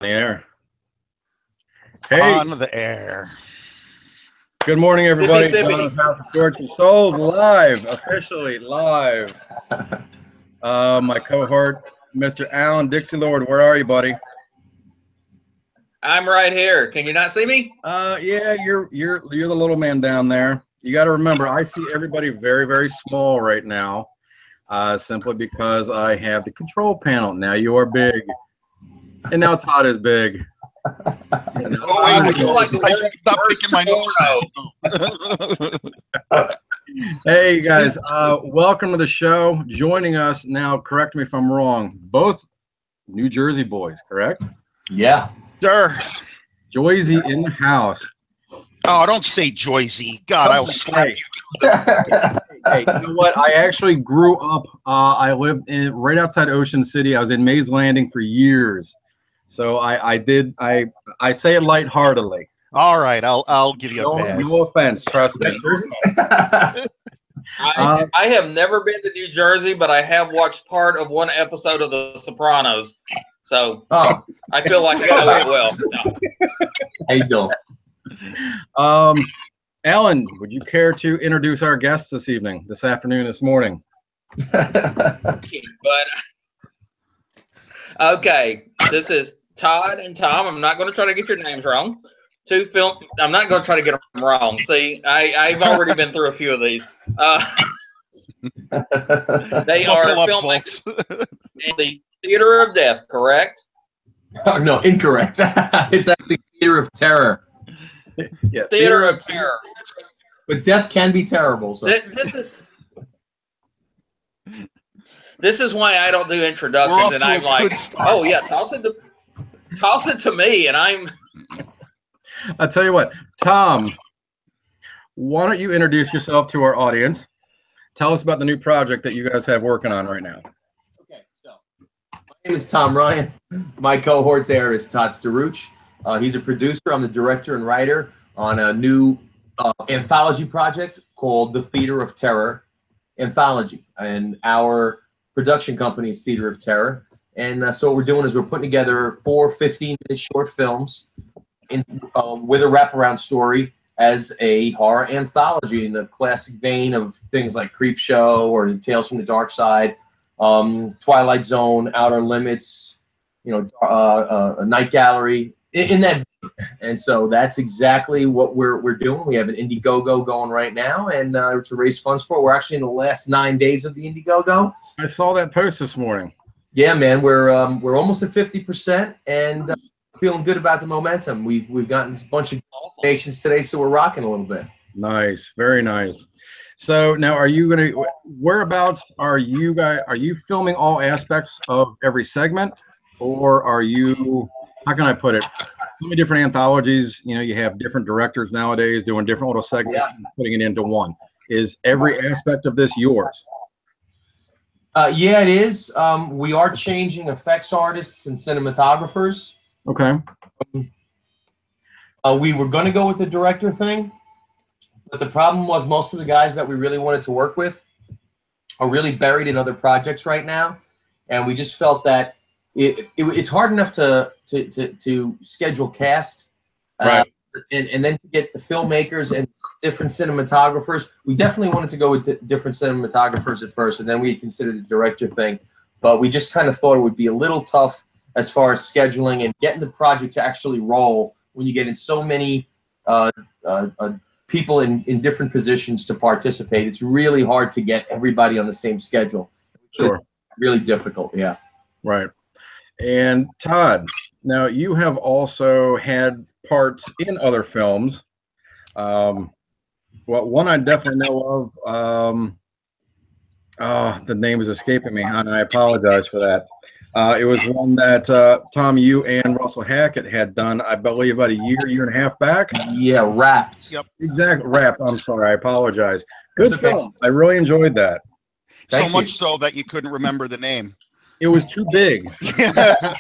the air. Hey, On the air. good morning, everybody. Sippy. Grindhouse House of George and Souls live, officially live. My cohort, Mr. Alan Dixie Lord, where are you, buddy? I'm right here. Can you not see me? Yeah, you're the little man down there. You got to remember, I see everybody very, very small right now, simply because I have the control panel. Now you are big, and now Todd is big. I feel like Stop picking my nose. Hey guys, welcome to the show. Joining us now, correct me if I'm wrong, both New Jersey boys, correct? Yeah. Sure. Joyzy in the house. Oh, don't say Joyzy. God, I'll slap you. Hey, you know what? I actually grew up, I lived right outside Ocean City. I was in Mays Landing for years. So I say it lightheartedly. All right, I'll give you a pass. No offense, trust me. I have never been to New Jersey, but I have watched part of one episode of The Sopranos. So I feel like I know it well. No. How you doing? Alan, would you care to introduce our guests this evening, this afternoon, this morning? But okay, this is Todd and Tom. I'm not going to try to get your names wrong. I'm not going to try to get them wrong. See, I've already been through a few of these. They are filmmakers in the Theater of Death, correct? Oh, no, incorrect. It's actually Theater of Terror. Yeah, Theater of Terror. But death can be terrible. So. This is why I don't do introductions, and I'm like, oh yeah, toss it to me, and I'm. I'll tell you what, Tom, why don't you introduce yourself to our audience? Tell us about the new project that you guys have working on right now. Okay, so my name is Tom Ryan. My cohort there is Todd Staruch. He's a producer. I'm the director and writer on a new anthology project called The Theater of Terror Anthology, and our production company is Theater of Terror. And so what we're doing is we're putting together 4 15-minute short films with a wraparound story as a horror anthology in the classic vein of things like Creepshow or Tales from the Dark Side, Twilight Zone, Outer Limits, a Night Gallery, in that vein. And so that's exactly what we're doing. We have an Indiegogo going right now, and to raise funds for it. We're actually in the last 9 days of the Indiegogo. I saw that post this morning. Yeah, man, we're almost at 50%, and feeling good about the momentum. We've gotten a bunch of donations today, so we're rocking a little bit. Nice, very nice. So now, whereabouts are you guys? Are you filming all aspects of every segment, or are you? How can I put it? So many different anthologies. You have different directors nowadays doing different little segments and putting it into one. Is every aspect of this yours? Yeah, it is. We are changing effects artists and cinematographers. Okay. We were going to go with the director thing, but the problem was most of the guys that we really wanted to work with are really buried in other projects right now, and we just felt that it's hard enough to schedule cast, right? And then to get the filmmakers and different cinematographers. We definitely wanted to go with different cinematographers at first, and then we considered the director thing. But we just kind of thought it would be a little tough as far as scheduling and getting the project to actually roll when you get in so many people in different positions to participate. It's really hard to get everybody on the same schedule. Sure. It's really difficult, yeah. Right. And Todd, now you have also had parts in other films. Well, one I definitely know of. The name is escaping me, and I apologize for that. It was one that Tom, you and Russell Hackett had done, I believe, about a year and a half back. Yeah, Wrapped. Yep. Exactly, Wrapped. I'm sorry, I apologize. Good film. I really enjoyed that. So much so that you couldn't remember the name. It was too big.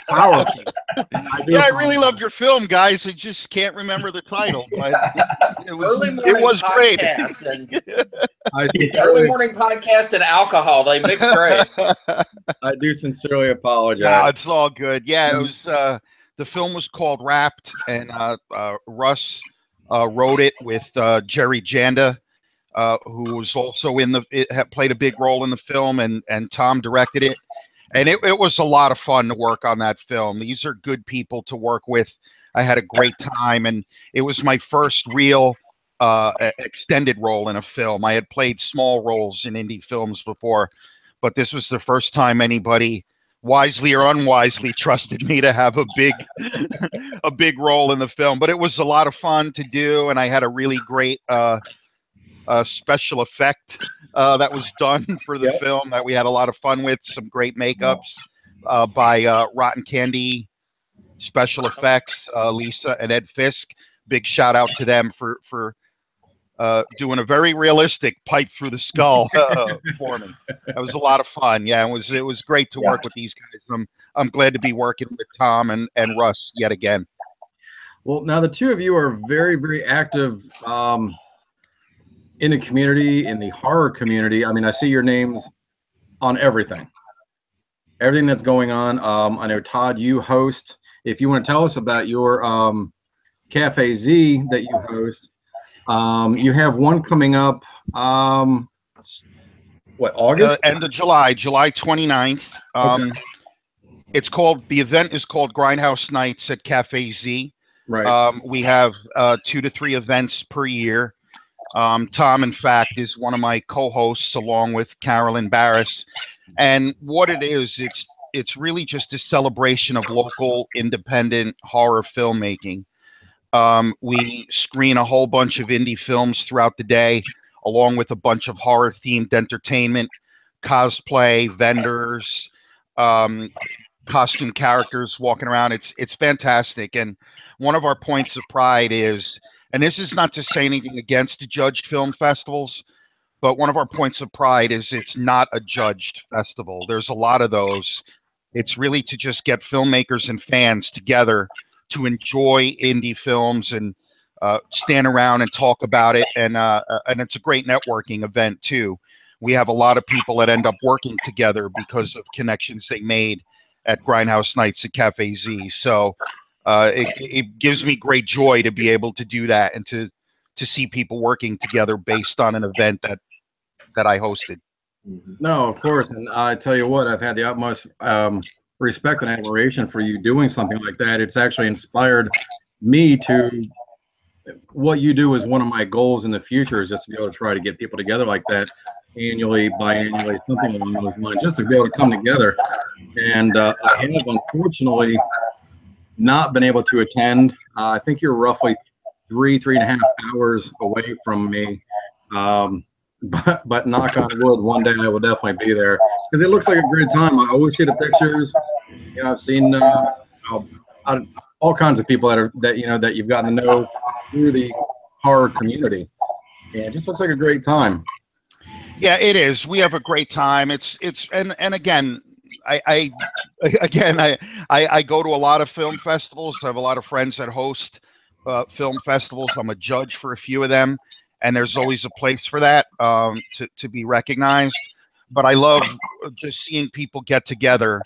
Powerful. I really loved your film, guys. I just can't remember the title. But it was great. Early morning podcast and alcohol, they mix great. I do sincerely apologize. No, it's all good. Yeah, it was The film was called Wrapped, and Russ wrote it with Jerry Janda, who was also played a big role in the film, and Tom directed it. And it was a lot of fun to work on that film. These are good people to work with. I had a great time, and it was my first real extended role in a film. I had played small roles in indie films before, but this was the first time anybody, wisely or unwisely, trusted me to have a big role in the film. But it was a lot of fun to do, and I had a really great special effect that was done for the film that we had a lot of fun with. Some great makeups by Rotten Candy Special Effects, Lisa and Ed Fisk. Big shout out to them for doing a very realistic pipe through the skull for me. That was a lot of fun. Yeah, it was great to work with these guys. I'm glad to be working with Tom and Russ yet again. Well, now the two of you are very, very active in the community, in the horror community. I mean, I see your names on everything that's going on. I know, Todd, you host. If you want to tell us about your Cafe Z that you host, you have one coming up, August? End of July 29th. The event is called Grindhouse Nights at Cafe Z. Right. We have 2 to 3 events per year. Tom, in fact, is one of my co-hosts along with Carolyn Barris. And what it is, it's really just a celebration of local independent horror filmmaking. We screen a whole bunch of indie films throughout the day, along with a bunch of horror-themed entertainment, cosplay, vendors, costume characters walking around. It's fantastic. And one of our points of pride is, and this is not to say anything against judged film festivals, but one of our points of pride is it's not a judged festival. There's a lot of those. It's really to just get filmmakers and fans together to enjoy indie films and stand around and talk about it. And it's a great networking event too. We have a lot of people that end up working together because of connections they made at Grindhouse Nights at Cafe Z. So it gives me great joy to be able to do that and to see people working together based on an event that I hosted. No, of course. And I tell you what, I've had the utmost respect and admiration for you doing something like that. It's actually inspired me to, what you do is one of my goals in the future, is just to be able to try to get people together like that annually, biannually, something along those lines, just to be able to come together. And I have unfortunately not been able to attend. I think you're roughly 3.5 hours away from me. But knock on wood, one day I will definitely be there, because it looks like a great time. I always see the pictures. You know, I've seen all kinds of people that you've gotten to know through the horror community, and it just looks like a great time. Yeah, it is. We have a great time. And again, I go to a lot of film festivals. I have a lot of friends that host film festivals. I'm a judge for a few of them, and there's always a place for that to be recognized. But I love just seeing people get together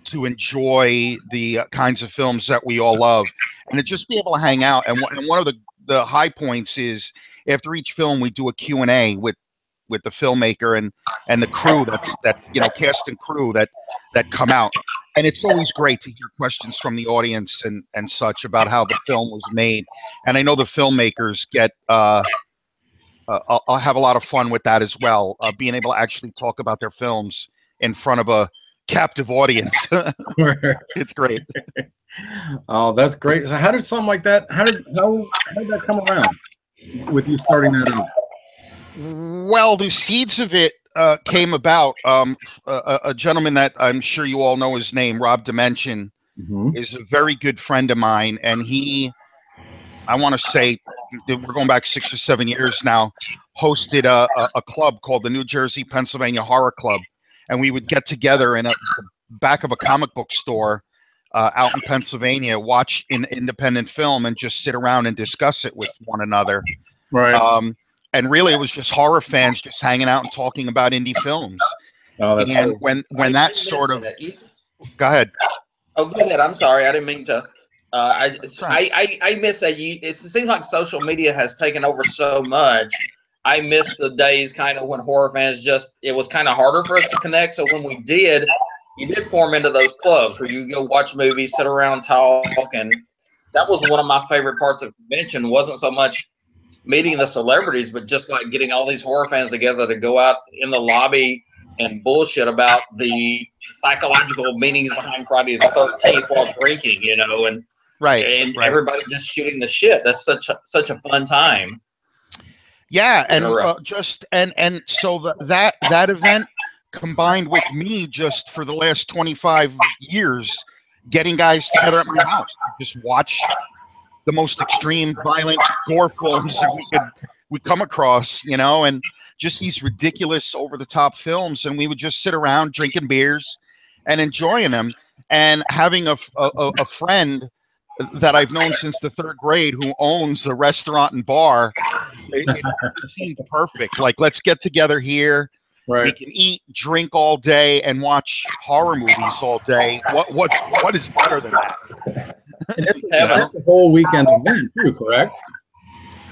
to enjoy the kinds of films that we all love, and to just be able to hang out. And one of the high points is, after each film, we do a Q&A with the filmmaker and the crew cast and crew that come out. And it's always great to hear questions from the audience and such about how the film was made. And I know the filmmakers I'll have a lot of fun with that as well, being able to actually talk about their films in front of a captive audience. It's great. Oh, that's great. So how did something like that, how did that come around with you starting that up? Well, the seeds of it came about. A gentleman that I'm sure you all know his name, Rob Dimension, is a very good friend of mine. And I want to say, we're going back 6 or 7 years now, hosted a club called the New Jersey, Pennsylvania Horror Club. And we would get together in the back of a comic book store out in Pennsylvania, watch an independent film, and just sit around and discuss it with one another. Right. And really, it was just horror fans just hanging out and talking about indie films. Oh, that's and cool. when that sort of... Go ahead. Oh, go ahead. I'm sorry. I didn't mean to. I miss that. It seems like social media has taken over so much. I miss the days kind of when horror fans it was kind of harder for us to connect. So when we did, you did form into those clubs where you go watch movies, sit around, talk. And that was one of my favorite parts of convention. Wasn't so much meeting the celebrities, but just like getting all these horror fans together to go out in the lobby and bullshit about the psychological meanings behind Friday the 13th while drinking, and right. everybody just shooting the shit. That's such a fun time. Yeah, and so that event combined with me just for the last 25 years getting guys together at my house to just watch the most extreme violent gore films that we come across, and just these ridiculous over the top films, and we would just sit around drinking beers and enjoying them, and having a friend that I've known since the 3rd grade who owns a restaurant and bar. It seemed perfect. Like, let's get together here. Right. We can eat, drink all day, and watch horror movies all day. What is better than that? And that's a whole weekend event too, correct?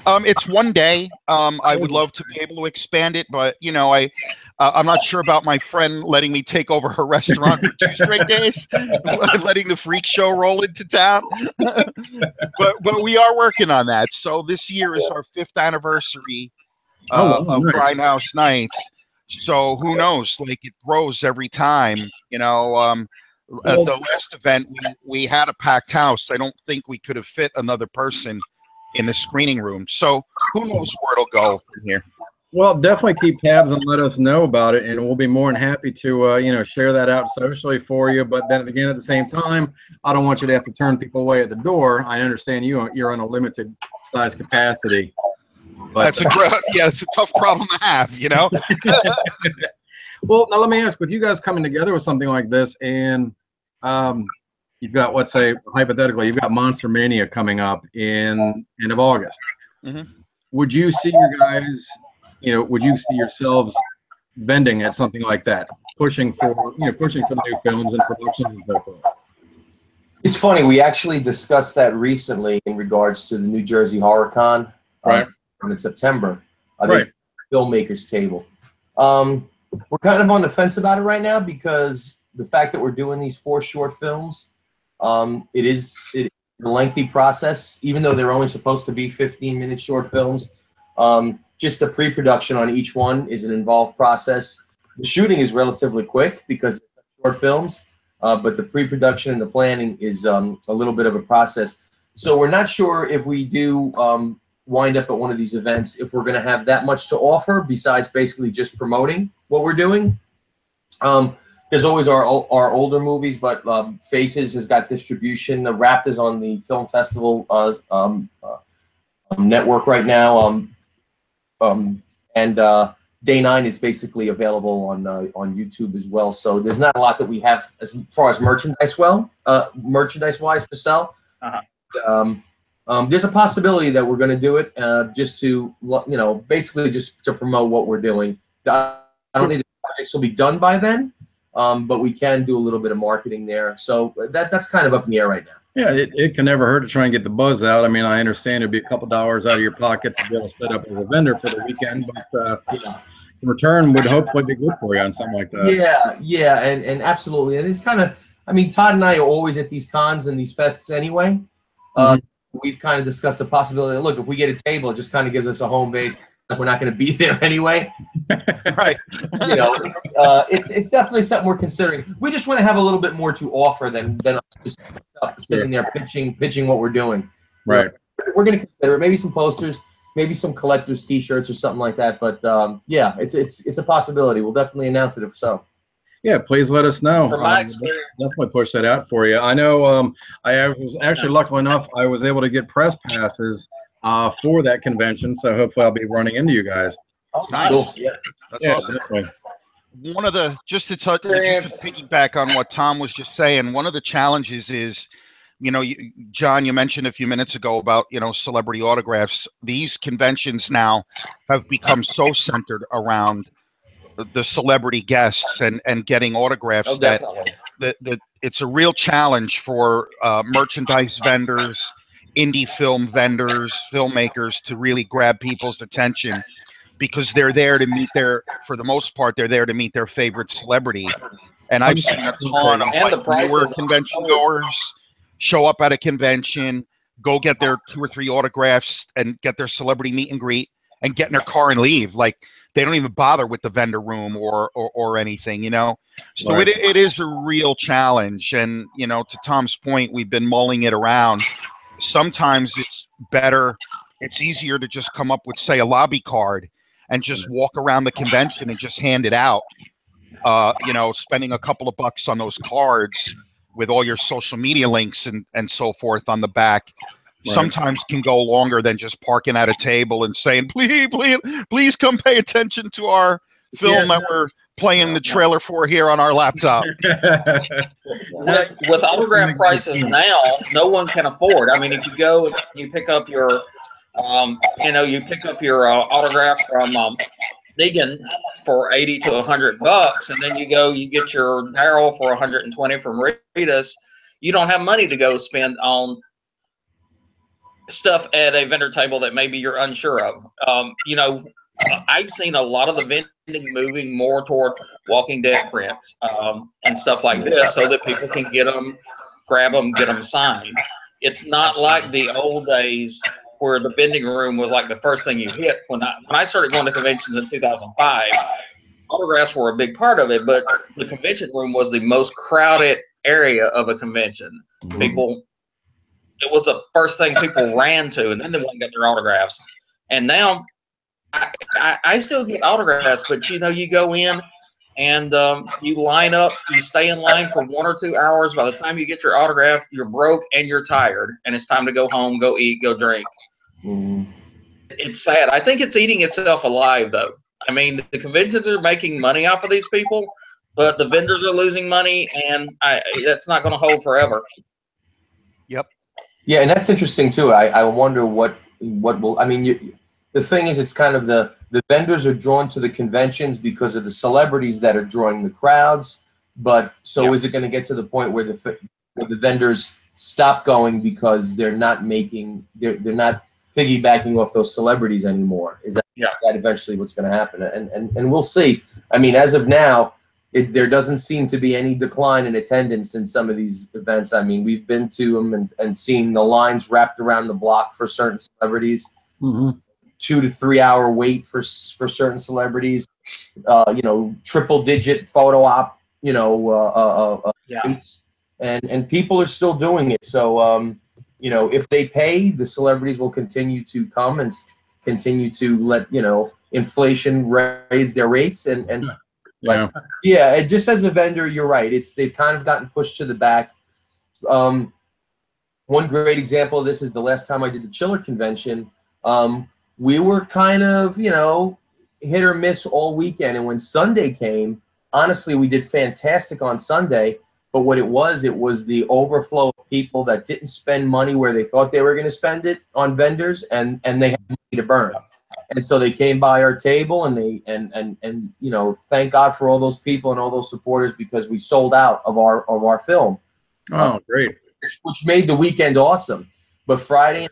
It's one day. I would love to be able to expand it, but I'm not sure about my friend letting me take over her restaurant for 2 straight days, letting the freak show roll into town. but we are working on that. So this year is our 5th anniversary of Grindhouse Nights. So who knows? Like, it grows every time. At the last event, we had a packed house. I don't think we could have fit another person in the screening room. So who knows where it'll go from here. Well, definitely keep tabs and let us know about it, and we'll be more than happy to share that out socially for you. But then again, at the same time, I don't want you to have to turn people away at the door. I understand you're on a limited size capacity. But it's a tough problem to have, Well, now let me ask, with you guys coming together with something like this, and you've got, let's say, hypothetically, you've got Monster Mania coming up in end of August. Mm-hmm. Would you see your guys, would you see yourselves vending at something like that, pushing for the new films and productions and so forth? It's funny. We actually discussed that recently in regards to the New Jersey Horicon, right? In September, right? Filmmakers table. We're kind of on the fence about it right now because the fact that we're doing these 4 short films, it is a lengthy process, even though they're only supposed to be 15-minute short films. Just the pre-production on each one is an involved process. The shooting is relatively quick because they're short films, but the pre-production and the planning is a little bit of a process. So we're not sure if we do wind up at one of these events if we're going to have that much to offer besides basically just promoting what we're doing. There's always our older movies, but Faces has got distribution. The Wrapped is on the film festival network right now, and Day 9 is basically available on YouTube as well. So there's not a lot that we have as far as merchandise-wise to sell. Uh-huh. There's a possibility that we're going to do it just to, basically just to promote what we're doing. I don't think the projects will be done by then, but we can do a little bit of marketing there. So that's kind of up in the air right now. Yeah, it can never hurt to try and get the buzz out. I mean, I understand it'd be a couple dollars out of your pocket to be able to set up as a vendor for the weekend, but the return would hopefully be good for you on something like that. Yeah, and absolutely. And it's kind of, Todd and I are always at these cons and these fests anyway. We've kind of discussed the possibility that, look, if we get a table, it just kind of gives us a home base. We're not going to be there anyway. Right. It's definitely something we're considering. We just want to have a little bit more to offer than us just sitting there pitching what we're doing. Right. We're going to consider it. Maybe some posters, maybe some collectors T-shirts or something like that. But yeah, it's a possibility. We'll definitely announce it if so. Yeah, please let us know. From my experience, definitely push that out for you. I know I was actually lucky enough, I was able to get press passes for that convention, so hopefully I'll be running into you guys. Oh, nice. Cool. Yeah, that's awesome. Definitely. One of the, just to piggyback on what Tom was just saying, one of the challenges is, John, you mentioned a few minutes ago about, celebrity autographs. These conventions now have become so centered around the celebrity guests and getting autographs. Oh, definitely. that it's a real challenge for merchandise vendors, indie film vendors, filmmakers to really grab people's attention, because they're there to meet for the most part, they're there to meet their favorite celebrity. And I've seen a ton of And the like prices newer are convention so goers show up at a convention, go get their 2 or 3 autographs and get their celebrity meet and greet and get in their car and leave. Like, they don't even bother with the vendor room or anything, you know? So Right. it is a real challenge. And, you know, to Tom's point, we've been mulling it around. Sometimes it's easier to just come up with, say, a lobby card and just walk around the convention and just hand it out. You know, spending a couple of bucks on those cards with all your social media links and so forth on the back. Right. Sometimes can go longer than just parking at a table and saying, please come pay attention to our film that we're playing the trailer for here on our laptop. With autograph prices now, no one can afford. I mean, if you go and you pick up your, autograph from Negan for $80 to $100, and then you get your Daryl for $120 from Rita's, you don't have money to go spend on stuff at a vendor table that maybe you're unsure of. I've seen a lot of the vending moving more toward Walking Dead prints and stuff like this, so that people can get them, grab them, get them signed. It's not like the old days where the vending room was like the first thing you hit. When I started going to conventions in 2005, autographs were a big part of it, but the convention room was the most crowded area of a convention. It was the first thing people ran to, and then they went and got their autographs. And now I still get autographs, but you go in and you line up, you stay in line for 1 or 2 hours. By the time you get your autograph, you're broke and you're tired, and it's time to go home, go eat, go drink. It's sad. I think it's eating itself alive, though. I mean, the conventions are making money off of these people, but the vendors are losing money, and that's not going to hold forever. Yep. Yeah, and that's interesting too. I wonder what will. I mean, the thing is, it's kind of the vendors are drawn to the conventions because of the celebrities that are drawing the crowds. But so is it going to get to the point where the vendors stop going because they're not piggybacking off those celebrities anymore? Is that eventually what's going to happen? And we'll see. I mean, as of now, there doesn't seem to be any decline in attendance in some of these events. I mean, we've been to them and seen the lines wrapped around the block for certain celebrities. 2 to 3 hour wait for certain celebrities. Triple digit photo op. And people are still doing it. So if they pay, the celebrities will continue to come and continue to let inflation raise their rates and. Just as a vendor, you're right. They've kind of gotten pushed to the back. One great example of this is the last time I did the Chiller convention. We were kind of, hit or miss all weekend. And when Sunday came, honestly, we did fantastic on Sunday. But what it was the overflow of people that didn't spend money where they thought they were going to spend it on vendors, and they had money to burn. And so they came by our table, and thank God for all those people and all those supporters, because we sold out of our film. Oh, great! Which made the weekend awesome. But Friday,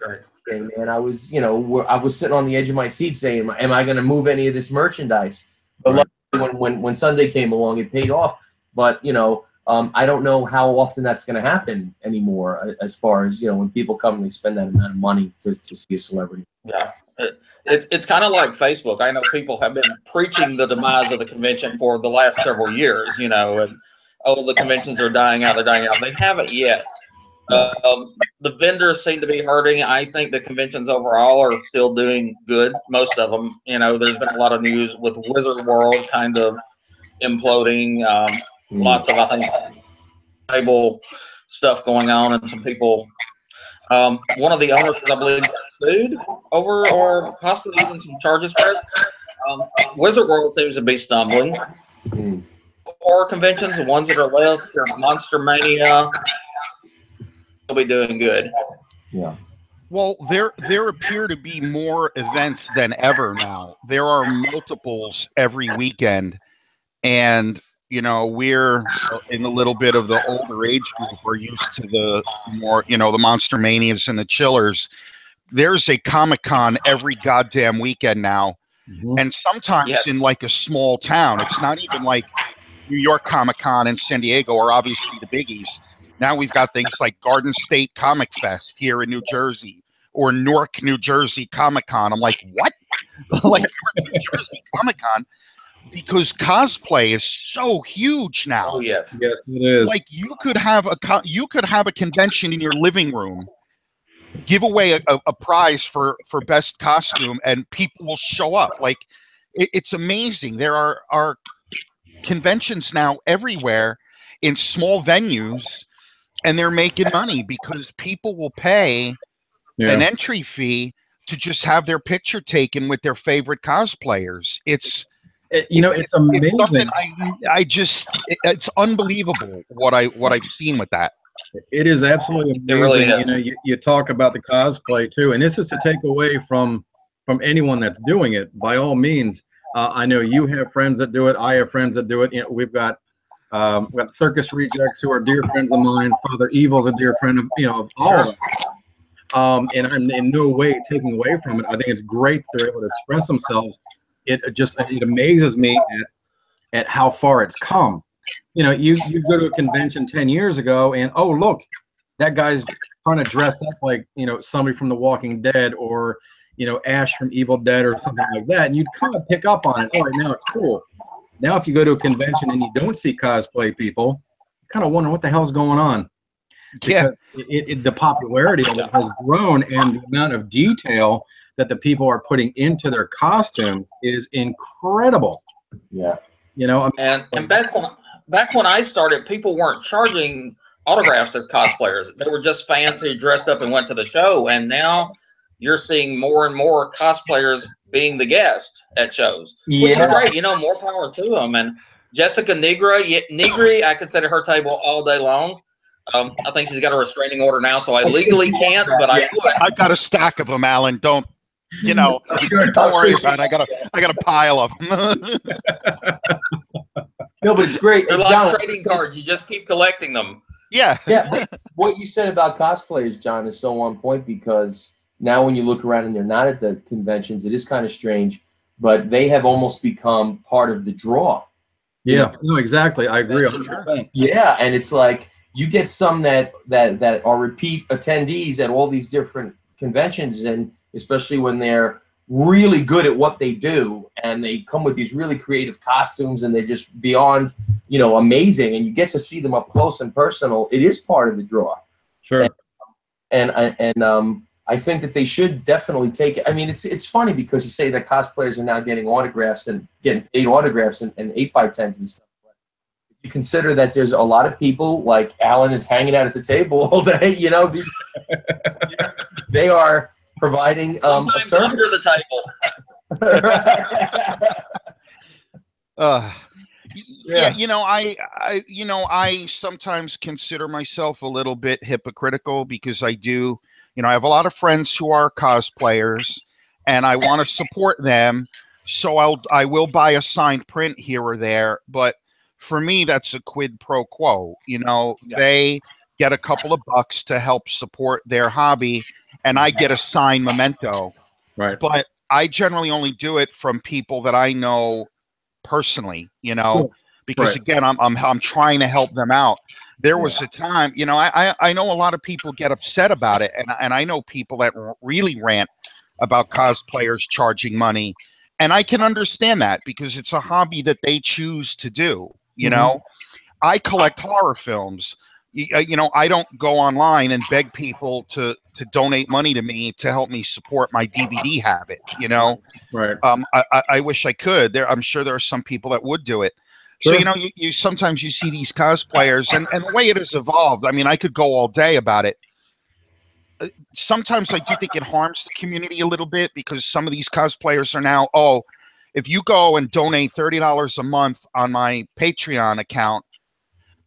man, I was sitting on the edge of my seat saying, "Am I going to move any of this merchandise?" But luckily, when Sunday came along, it paid off. But I don't know how often that's going to happen anymore. As far as when people come and they spend that amount of money to see a celebrity. Yeah. It's kind of like Facebook. I know people have been preaching the demise of the convention for the last several years, and the conventions are dying out. They're dying out. They haven't yet. The vendors seem to be hurting. I think the conventions overall are still doing good. Most of them. There's been a lot of news with Wizard World kind of imploding. Lots of, I think, table stuff going on, and some people. One of the owners, I believe, got sued over, or possibly even some charges pressed. Wizard World seems to be stumbling. Horror conventions, the ones that are left, Monster Mania, will be doing good. Yeah. Well, there appear to be more events than ever now. There are multiples every weekend. and you know, we're in a little bit of the older age group. We're used to the more, you know, the Monster Manias and the Chillers. There's a Comic-Con every goddamn weekend now. And sometimes in like a small town. It's not even like New York Comic-Con and San Diego are obviously the biggies. Now we've got things like Garden State Comic Fest here in New Jersey, or Newark, New Jersey Comic-Con. I'm like, what? Like Newark, New Jersey Comic-Con? Because cosplay is so huge now. Oh yes, yes, it is. Like you could have a convention in your living room, give away a prize for best costume, and people will show up. Like it's amazing. There are conventions now everywhere in small venues, and they're making money because people will pay an entry fee to just have their picture taken with their favorite cosplayers. It's amazing. It's unbelievable what I've seen with that. It is absolutely amazing. It really is. You know, you talk about the cosplay too, and this is to take away from anyone that's doing it. By all means, I know you have friends that do it. I have friends that do it. You know, we've got Circus Rejects who are dear friends of mine. Father Evil's a dear friend of all of us. And I'm in no way taking away from it. I think it's great that they're able to express themselves. It amazes me at how far it's come. You know, you go to a convention 10 years ago and, oh, look, that guy's trying to dress up like, you know, somebody from The Walking Dead, or, you know, Ash from Evil Dead or something like that. And you'd kind of pick up on it. All right, now it's cool. Now, if you go to a convention and you don't see cosplay people, you kind of wonder what the hell's going on. Because the popularity of it has grown, and the amount of detail that the people are putting into their costumes is incredible. Yeah. You know, and back when I started, people weren't charging autographs as cosplayers. They were just fans who dressed up and went to the show. And now you're seeing more and more cosplayers being the guest at shows, which is great. You know, more power to them. And Jessica Negri, I consider her table all day long. I think she's got a restraining order now, so I legally can't, but I would. I've got a stack of them, Alan. Don't worry about it. I got a pile of them. No, but it's great. They're like trading cards. You just keep collecting them. Yeah. Yeah. What you said about cosplayers, John, is so on point, because now when you look around and they're not at the conventions, it is kind of strange, but they have almost become part of the draw. Yeah. No, exactly. I agree 100%. Yeah, and it's like you get some that are repeat attendees at all these different conventions, and especially when they're really good at what they do and they come with these really creative costumes and they're just beyond, amazing, and you get to see them up close and personal. It is part of the draw. Sure. And I think that they should definitely take it. I mean, it's funny because you say that cosplayers are now getting autographs and getting paid autographs and 8x10s and stuff. You consider that there's a lot of people, like Alan is hanging out at the table all day, these they are providing a service under the table. I sometimes consider myself a little bit hypocritical, because I do, I have a lot of friends who are cosplayers and I want to support them, so I will buy a signed print here or there, but for me, that's a quid pro quo. They get a couple of bucks to help support their hobby, and I get a signed memento. Right. But I generally only do it from people that I know personally, because right. Again, I'm trying to help them out. There was a time, I know a lot of people get upset about it, and I know people that really rant about cosplayers charging money, and I can understand that because it's a hobby that they choose to do. I collect horror films. I don't go online and beg people to donate money to me to help me support my DVD habit. Right. I wish I could. I'm sure there are some people that would do it. Sure. So you sometimes you see these cosplayers, and the way it has evolved. I mean, I could go all day about it. Sometimes I do think it harms the community a little bit, because some of these cosplayers are now, if you go and donate $30 a month on my Patreon account,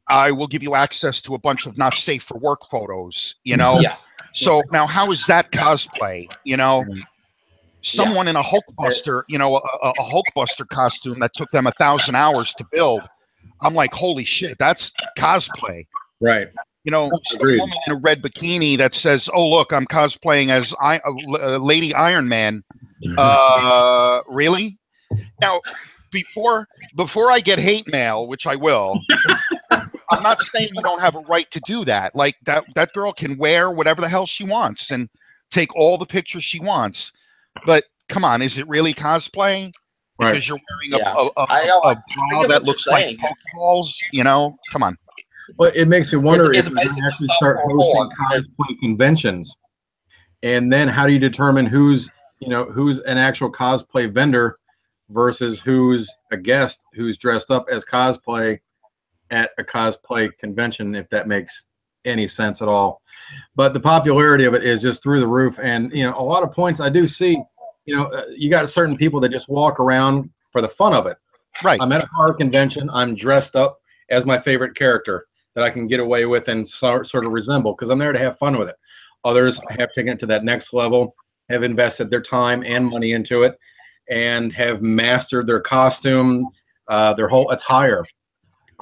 I will give you access to a bunch of not safe for work photos, Yeah. So now how is that cosplay, someone in a Hulkbuster, you know, a Hulkbuster costume that took them 1,000 hours to build. I'm like, holy shit, that's cosplay. Right. You know, some woman in a red bikini that says, "Oh, look, I'm cosplaying as Lady Iron Man." Really? Now, before I get hate mail, which I will, I'm not saying you don't have a right to do that. Like that girl can wear whatever the hell she wants and take all the pictures she wants. But come on, is it really cosplay? Because Right. you're wearing a bra that looks like Pokeballs, you know? Come on. Well, it makes me wonder It's if you actually start softcore hosting porn. cosplay conventions, and then how do you determine who's an actual cosplay vendor versus who's a guest who's dressed up as cosplay at a cosplay convention, if that makes any sense at all. But the popularity of it is just through the roof, and a lot of points I do see. You got certain people that just walk around for the fun of it. Right. I'm at a horror convention. I'm dressed up as my favorite character that I can get away with and sort of resemble, because I'm there to have fun with it. Others have taken it to that next level, have invested their time and money into it, and have mastered their costume, their whole attire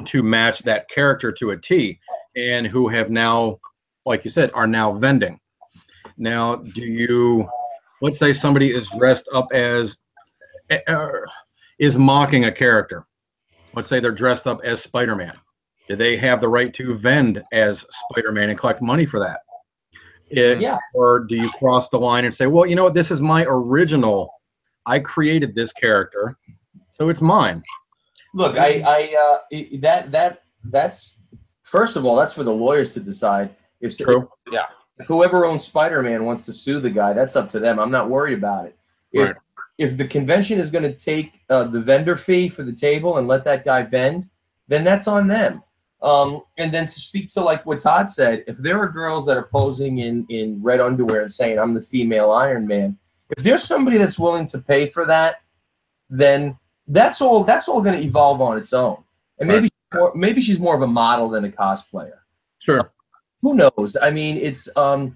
to match that character to a T, and who have now, like you said, are now vending. Now, let's say somebody is dressed up as, is mocking a character. Let's say they're dressed up as Spider-Man. Do they have the right to vend as Spider-Man and collect money for that? Or do you cross the line and say, well, you know what, this is my original. I created this character, so it's mine. Look, that's first of all, that's for the lawyers to decide. If whoever owns Spider-Man wants to sue the guy, that's up to them. I'm not worried about it. If the convention is going to take the vendor fee for the table and let that guy vend, then that's on them. And then to speak to like what Todd said, if there are girls that are posing in red underwear and saying, I'm the female Iron Man, if there's somebody that's willing to pay for that, then that's all going to evolve on its own. And maybe she's more of a model than a cosplayer. Sure. Who knows? I mean, it's the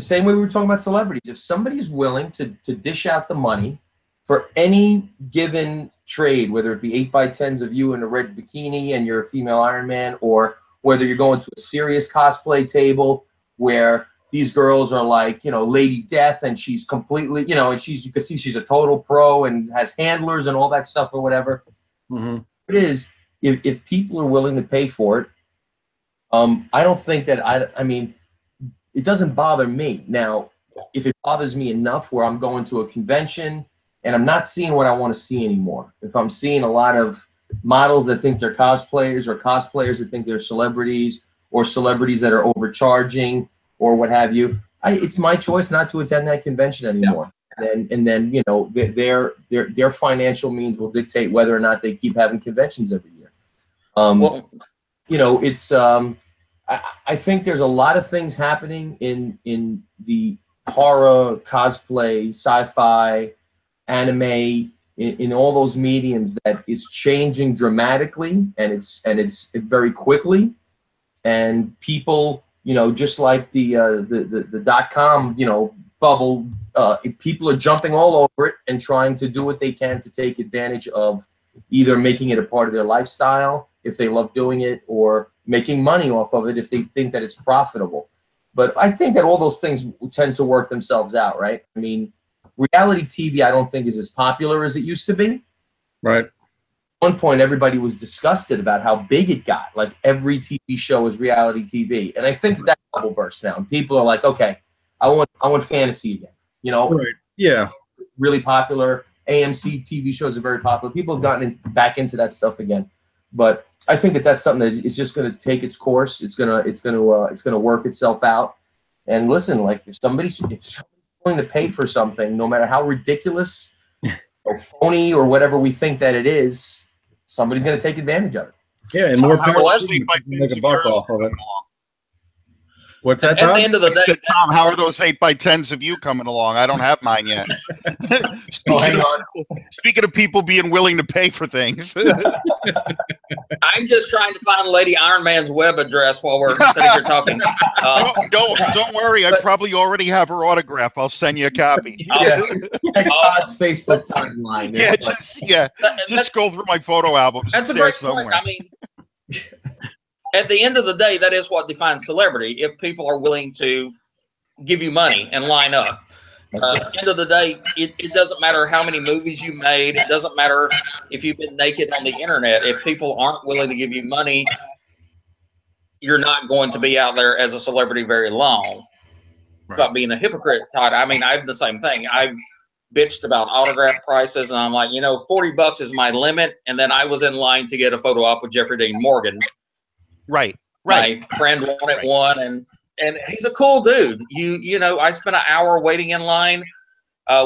same way we were talking about celebrities. If somebody is willing to dish out the money for any given trade, whether it be 8x10s of you in a red bikini and you're a female Iron Man, or whether you're going to a serious cosplay table where these girls are like, Lady Death, and she's completely, and you can see she's a total pro and has handlers and all that stuff or whatever. Mm-hmm. It is, if people are willing to pay for it, I don't think that I mean, it doesn't bother me. Now, if it bothers me enough where I'm going to a convention and I'm not seeing what I want to see anymore, if I'm seeing a lot of models that think they're cosplayers, or cosplayers that think they're celebrities, or celebrities that are overcharging or what have you, it's my choice not to attend that convention anymore. Yeah. And then their financial means will dictate whether or not they keep having conventions every year. It's I think there's a lot of things happening in the horror, cosplay, sci-fi, anime, in all those mediums that is changing dramatically, and it's very quickly, and people, just like the .com, bubble, people are jumping all over it and trying to do what they can to take advantage of either making it a part of their lifestyle if they love doing it, or making money off of it if they think that it's profitable. But I think that all those things tend to work themselves out, right? I mean, reality TV, I don't think is as popular as it used to be. Right. At one point, everybody was disgusted about how big it got. Like every TV show is reality TV, and I think that bubble burst now, and people are like, okay, I want fantasy again. Right. Yeah. Really popular AMC TV shows are very popular. People have gotten back into that stuff again, but I think that that's something that is just going to take its course. It's gonna work itself out. And listen, like if somebody's willing to pay for something, no matter how ridiculous or phony or whatever we think that it is, somebody's going to take advantage of it. Yeah, and more people Leslie make a buck off of it. What's that, At Todd? the end of the day, Tom, how are those 8x10s of you coming along? I don't have mine yet. Oh, hang on. Speaking of people being willing to pay for things. I'm just trying to find Lady Iron Man's web address while we're sitting here talking. Don't worry. I probably already have her autograph. I'll send you a copy. Yeah. Check Todd's Facebook timeline. Just go through my photo albums. That's a It's there great somewhere. point. I mean, at the end of the day, that is what defines celebrity. If people are willing to give you money and line up. At the end of the day, it doesn't matter how many movies you made. It doesn't matter if you've been naked on the internet. If people aren't willing to give you money, you're not going to be out there as a celebrity very long. Right. About being a hypocrite, Todd. I mean, I've the same thing. I've bitched about autograph prices, and I'm like, you know, $40 is my limit. And then I was in line to get a photo op with Jeffrey Dean Morgan. Right. My friend wanted one, and he's a cool dude. You know, I spent an hour waiting in line.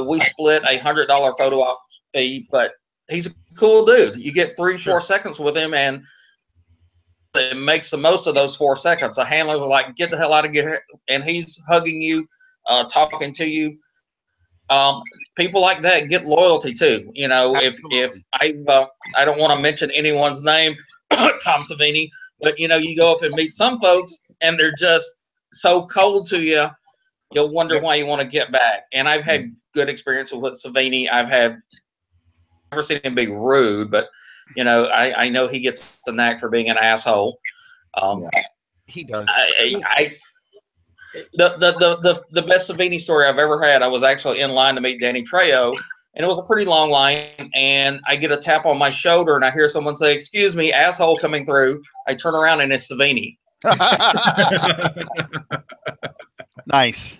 We split $100 photo op fee, but he's a cool dude. You get 3-4 seconds with him, and it makes the most of those 4 seconds. The handlers are like, "Get the hell out of here," and he's hugging you, talking to you. People like that get loyalty too. You know, if I don't want to mention anyone's name, Tom Savini, but you know, you go up and meet some folks, and they're just so cold to you, you'll wonder why you want to get back. And I've had good experiences with Savini. I've never seen him be rude, but you know, I know he gets the knack for being an asshole. He does. The best Savini story I've ever had, I was actually in line to meet Danny Trejo, and it was a pretty long line, and I get a tap on my shoulder, and I hear someone say, "Excuse me, asshole," coming through. I turn around, and it's Savini. Nice.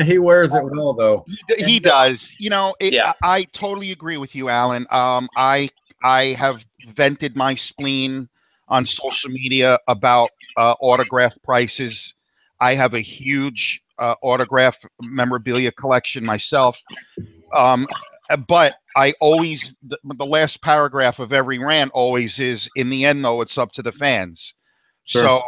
He wears it well, though. He does. You know, I totally agree with you, Alan. I have vented my spleen on social media about autograph prices. I have a huge autograph memorabilia collection myself. But I always, the last paragraph of every rant always is, in the end, though, it's up to the fans. Sure. So,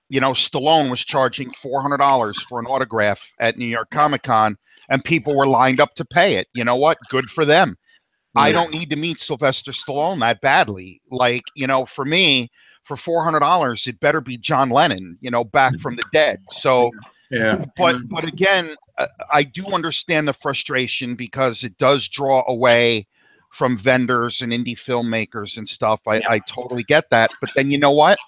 you know, Stallone was charging $400 for an autograph at New York Comic Con, and people were lined up to pay it. You know what? Good for them. Yeah. I don't need to meet Sylvester Stallone that badly. Like, you know, for me, for $400, it better be John Lennon, you know, back from the dead. So, yeah. But again, I do understand the frustration because it does draw away from vendors and indie filmmakers and stuff. I totally get that. But then you know what?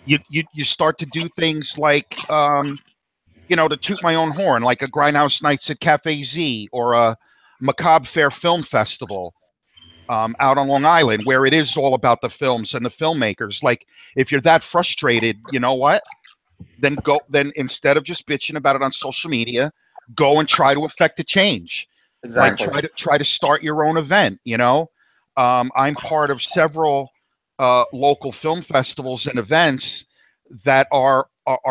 You start to do things like, you know, to toot my own horn, like a Grindhouse Nights at Cafe Z or a Macabre Fair Film Festival out on Long Island, where it is all about the films and the filmmakers. Like, if you're that frustrated, you know what? Then instead of just bitching about it on social media, go and try to affect a change. Exactly. Like try to start your own event. You know, I'm part of several local film festivals and events that are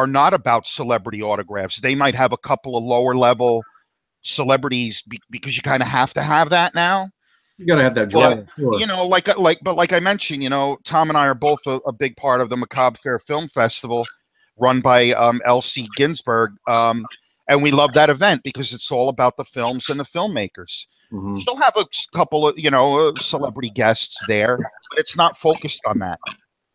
not about celebrity autographs. They might have a couple of lower level celebrities because you kind of have to have that now. You got to have that drive. Yeah, sure. You know, like I mentioned, you know, Tom and I are both a big part of the Macabre Fair Film Festival, run by L.C. Ginsberg, and we love that event because it's all about the films and the filmmakers. Mm-hmm. Still have a couple of, you know, celebrity guests there, but it's not focused on that.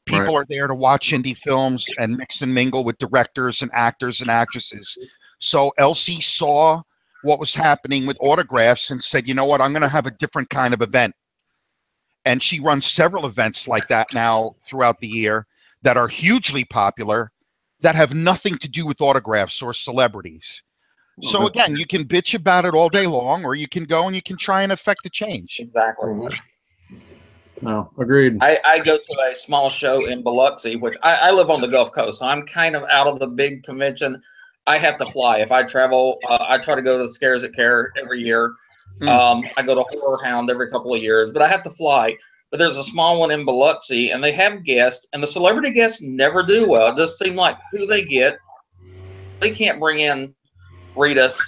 People are there to watch indie films and mix and mingle with directors and actors and actresses. So L.C. saw what was happening with autographs and said, you know what, I'm going to have a different kind of event. And she runs several events like that now throughout the year that are hugely popular, that have nothing to do with autographs or celebrities. So again, you can bitch about it all day long, or you can go and you can try and affect a change. Exactly. No, agreed. I go to a small show in Biloxi, which I live on the Gulf Coast, so I'm kind of out of the big convention. I have to fly. If I travel, I try to go to the Scares at Care every year. I go to Horror Hound every couple of years, but I have to fly. But there's a small one in Biloxi, and they have guests, and the celebrity guests never do well. It does seem like who they get. They can't bring in Ritas,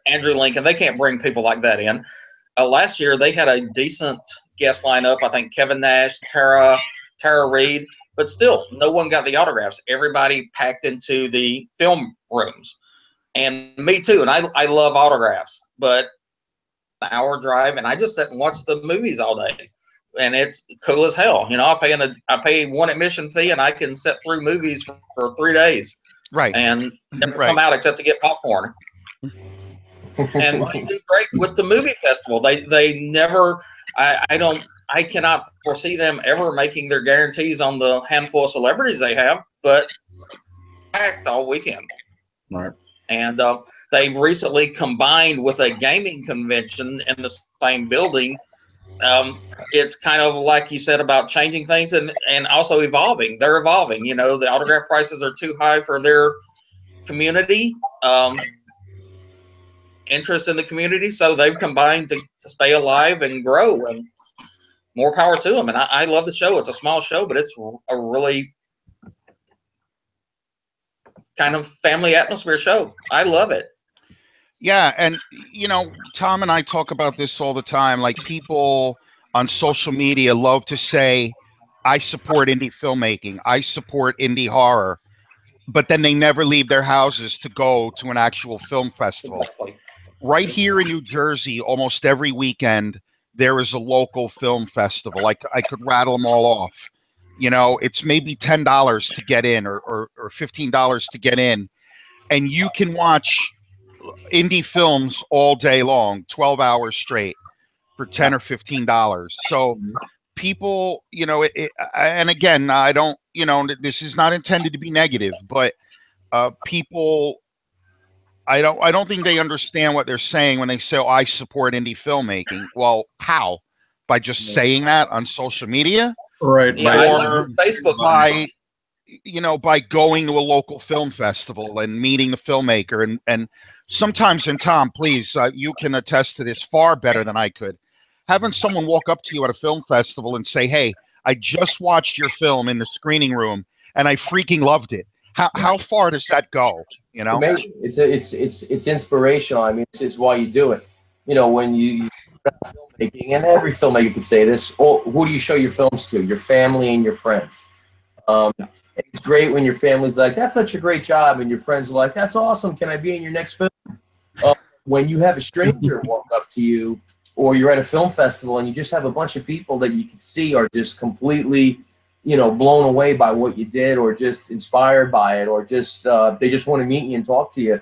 Andrew Lincoln. They can't bring people like that in. Last year, they had a decent guest lineup. I think Kevin Nash, Tara Reid. but still, no one got the autographs. Everybody packed into the film rooms, and me too. And I love autographs, but an hour drive, and I just sit and watch the movies all day, and it's cool as hell. You know, I pay one admission fee, and I can sit through movies for 3 days, Right, and never come out except to get popcorn. And they do great with the movie festival. They never. I cannot foresee them ever making their guarantees on the handful of celebrities they have, but packed all weekend. Right. And they've recently combined with a gaming convention in the same building. It's kind of like you said about changing things and also evolving. They're evolving. You know, the autograph prices are too high for their community. Interest in the community, so they've combined to stay alive and grow, and more power to them. And I love the show. It's a small show, but it's a really kind of family atmosphere show. I love it. Yeah, and you know, Tom and I talk about this all the time. Like, people on social media love to say, I support indie filmmaking, I support indie horror, but then they never leave their houses to go to an actual film festival. Exactly. Right here in New Jersey, almost every weekend, there is a local film festival. Like, I could rattle them all off. You know, it's maybe $10 to get in or $15 to get in. And you can watch indie films all day long, 12 hours straight for $10 or $15. So people, you know, and again, I don't, you know, this is not intended to be negative, but people, I don't think they understand what they're saying when they say, oh, I support indie filmmaking. Well, how? By just saying that on social media? Right. Yeah, or Facebook by, you know, by going to a local film festival and meeting the filmmaker. And sometimes, and Tom, please, you can attest to this far better than I could. Having someone walk up to you at a film festival and say, hey, I just watched your film in the screening room and I freaking loved it. How far does that go? You know, it's inspirational. I mean, it's why you do it. You know, when you filmmaking, and every filmmaker could say this. Who do you show your films to? Your family and your friends. It's great when your family's like, "That's such a great job," and your friends are like, "That's awesome. Can I be in your next film?" When you have a stranger walk up to you, or you're at a film festival and you just have a bunch of people that you can see are just completely, you know, blown away by what you did, or just inspired by it, or just they just want to meet you and talk to you.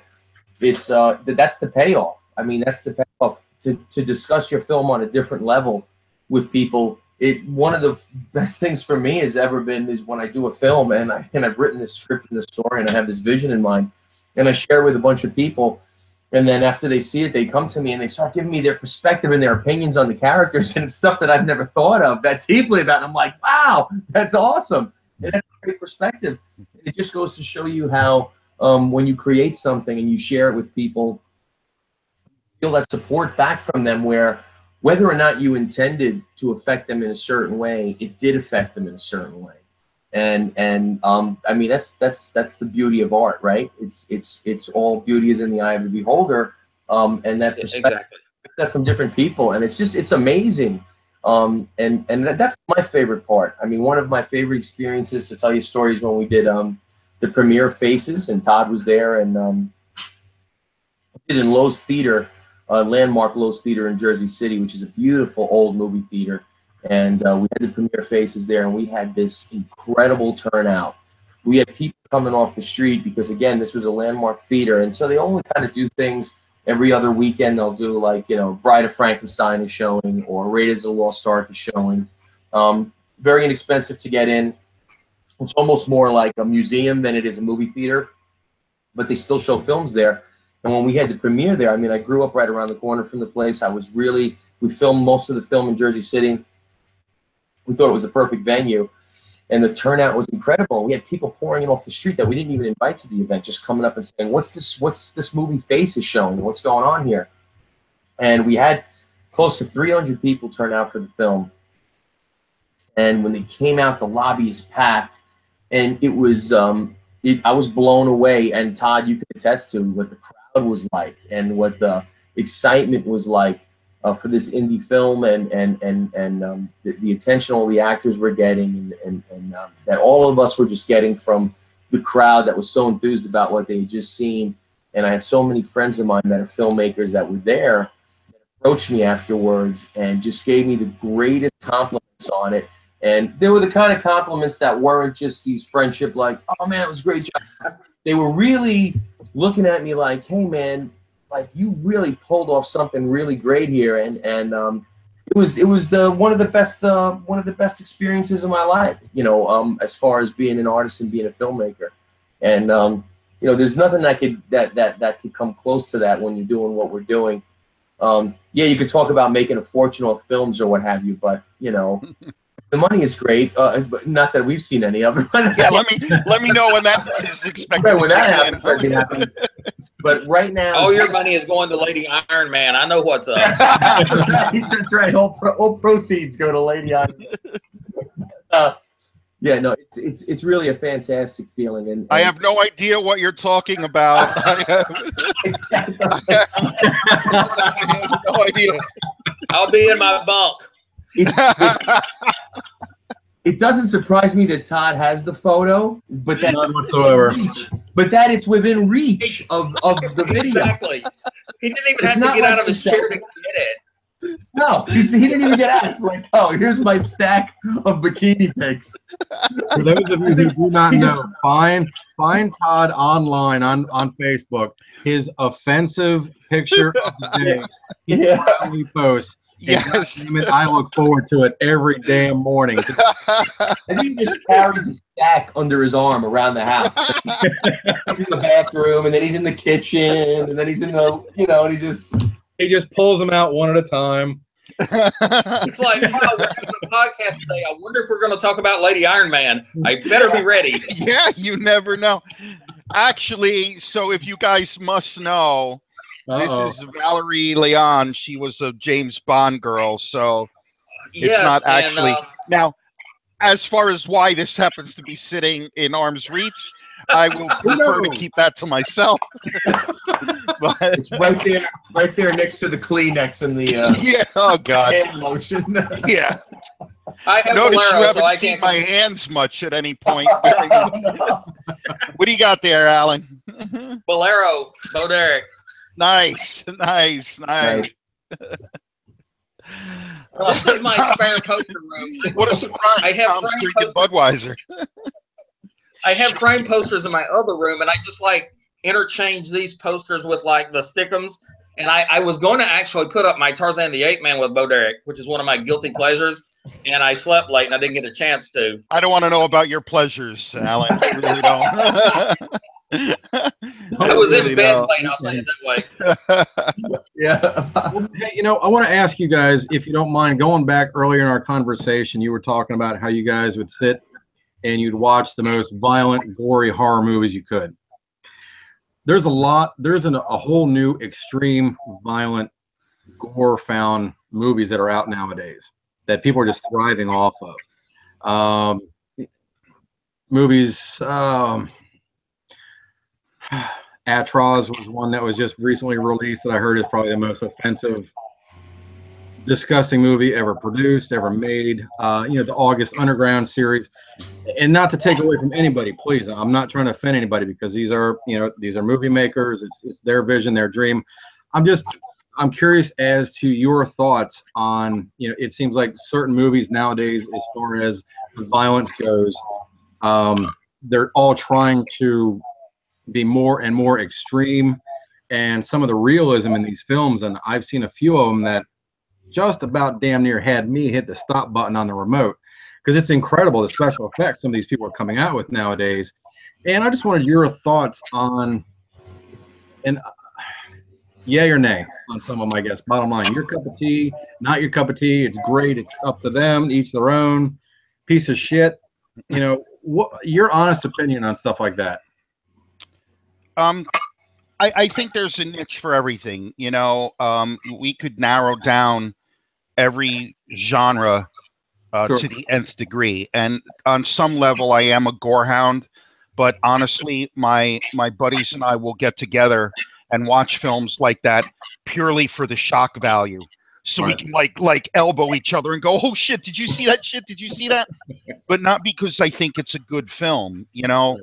It's that's the payoff. I mean, that's the payoff to discuss your film on a different level with people. One of the best things for me has ever been is when I do a film and I've written this script and this story and I have this vision in mind, and I share it with a bunch of people. And then after they see it, they come to me and they start giving me their perspective and their opinions on the characters, and it's stuff that I've never thought of that deeply about. And I'm like, wow, that's awesome. And that's a great perspective. And it just goes to show you how when you create something and you share it with people, you feel that support back from them, where whether or not you intended to affect them in a certain way, it did affect them in a certain way. And I mean, that's the beauty of art, right? It's all beauty is in the eye of the beholder, and that perspective that from different people, and it's amazing. And that's my favorite part. I mean, one of my favorite experiences to tell you stories when we did the premiere of Faces, and Todd was there, and did in Lowe's Theater, landmark Lowe's Theater in Jersey City, which is a beautiful old movie theater. And we had the premiere Faces there, and we had this incredible turnout. We had people coming off the street because, again, this was a landmark theater, and so they only kind of do things every other weekend. They'll do, like, you know, Bride of Frankenstein is showing, or Raiders of the Lost Ark is showing. Very inexpensive to get in. It's almost more like a museum than it is a movie theater, but they still show films there. And when we had the premiere there, I mean, I grew up right around the corner from the place. We filmed most of the film in Jersey City. We thought it was a perfect venue, and the turnout was incredible. We had people pouring in off the street that we didn't even invite to the event, just coming up and saying, what's this movie Faces showing? What's going on here? And we had close to 300 people turn out for the film. And when they came out, the lobby is packed, and it was I was blown away. And Todd, you can attest to what the crowd was like and what the excitement was like. for this indie film, and the attention all the actors were getting, and that all of us were just getting from the crowd that was so enthused about what they had just seen. And I had so many friends of mine that are filmmakers that were there that approached me afterwards and just gave me the greatest compliments on it. And they were the kind of compliments that weren't just these friendship, like, oh man, it was a great job. They were really looking at me like, hey man, like you really pulled off something really great here. And it was one of the best experiences of my life, you know, as far as being an artist and being a filmmaker. And you know, there's nothing that could come close to that when you're doing what we're doing. Yeah, you could talk about making a fortune off films or what have you, but you know, the money is great. But not that we've seen any of it. Yeah, let me know when that is expected. Right, when that happens, I'd be happy. But right now, all your money is going to Lady Iron Man. I know what's up. That's right. All proceeds go to Lady Iron Man. Yeah, no, it's really a fantastic feeling, and I have no idea what you're talking about. I have no idea. I'll be in my bunk. It doesn't surprise me that Todd has the photo, but that none whatsoever. But that it's within reach of the video. Exactly. He didn't even have to get out of his chair to get it. No, he didn't even get out. It's like, oh, here's my stack of bikini pics. For those of you who do not know, find Todd online on Facebook. His offensive picture of the day. He posts. Yes. I look forward to it every damn morning. I think he just carries a stack under his arm around the house. He's in the bathroom, and then he's in the kitchen, and then he's in the, you know, and he just pulls them out one at a time. It's like, wow, we're having a podcast today. I wonder if we're going to talk about Lady Iron Man. I better be ready. Yeah, you never know. Actually, so if you guys must know, this is Valerie Leon. She was a James Bond girl, so it's not actually. Now, as far as why this happens to be sitting in arm's reach, I will prefer to keep that to myself. But it's right there next to the Kleenex and the yeah. Oh God. Hand lotion. Yeah. I have Notice Bolero, you haven't so I seen can't my hands much at any point. What do you got there, Alan? Bolero, Bo Derek. Nice. This is my spare poster room. What a surprise! I have Tom's drinking Budweiser. I have frame posters in my other room, and I just like interchange these posters with like the stickums. And I was going to actually put up my Tarzan the Ape Man with Bo Derek, which is one of my guilty pleasures. And I slept late, and I didn't get a chance to. I don't want to know about your pleasures, Alan. I really don't. I was in bed late, I'll say it that way. Yeah. Hey, you know, I want to ask you guys, if you don't mind, going back earlier in our conversation, you were talking about how you guys would sit and you'd watch the most violent, gory horror movies you could. There's a whole new extreme violent gore-found movies that are out nowadays that people are just thriving off of. Movies, Atros was one that was just recently released that I heard is probably the most offensive, disgusting movie ever produced, ever made. You know, the August Underground series. And not to take away from anybody, please. I'm not trying to offend anybody because these are movie makers. It's their vision, their dream. I'm curious as to your thoughts on, you know, it seems like certain movies nowadays, as far as the violence goes, they're all trying to be more and more extreme, and some of the realism in these films, and I've seen a few of them that just about damn near had me hit the stop button on the remote, because it's incredible the special effects some of these people are coming out with nowadays. And I just wanted your thoughts on, and yay or nay on some of them, I guess. Bottom line, your cup of tea, not your cup of tea, it's great, it's up to them, each their own, piece of shit. You know, what your honest opinion on stuff like that? I think there's a niche for everything. You know, we could narrow down every genre Sure. to the nth degree. And on some level, I am a gorehound. But honestly, my buddies and I will get together and watch films like that purely for the shock value. so we can like elbow each other and go, oh shit, did you see that shit? Did you see that? But not because I think it's a good film, you know.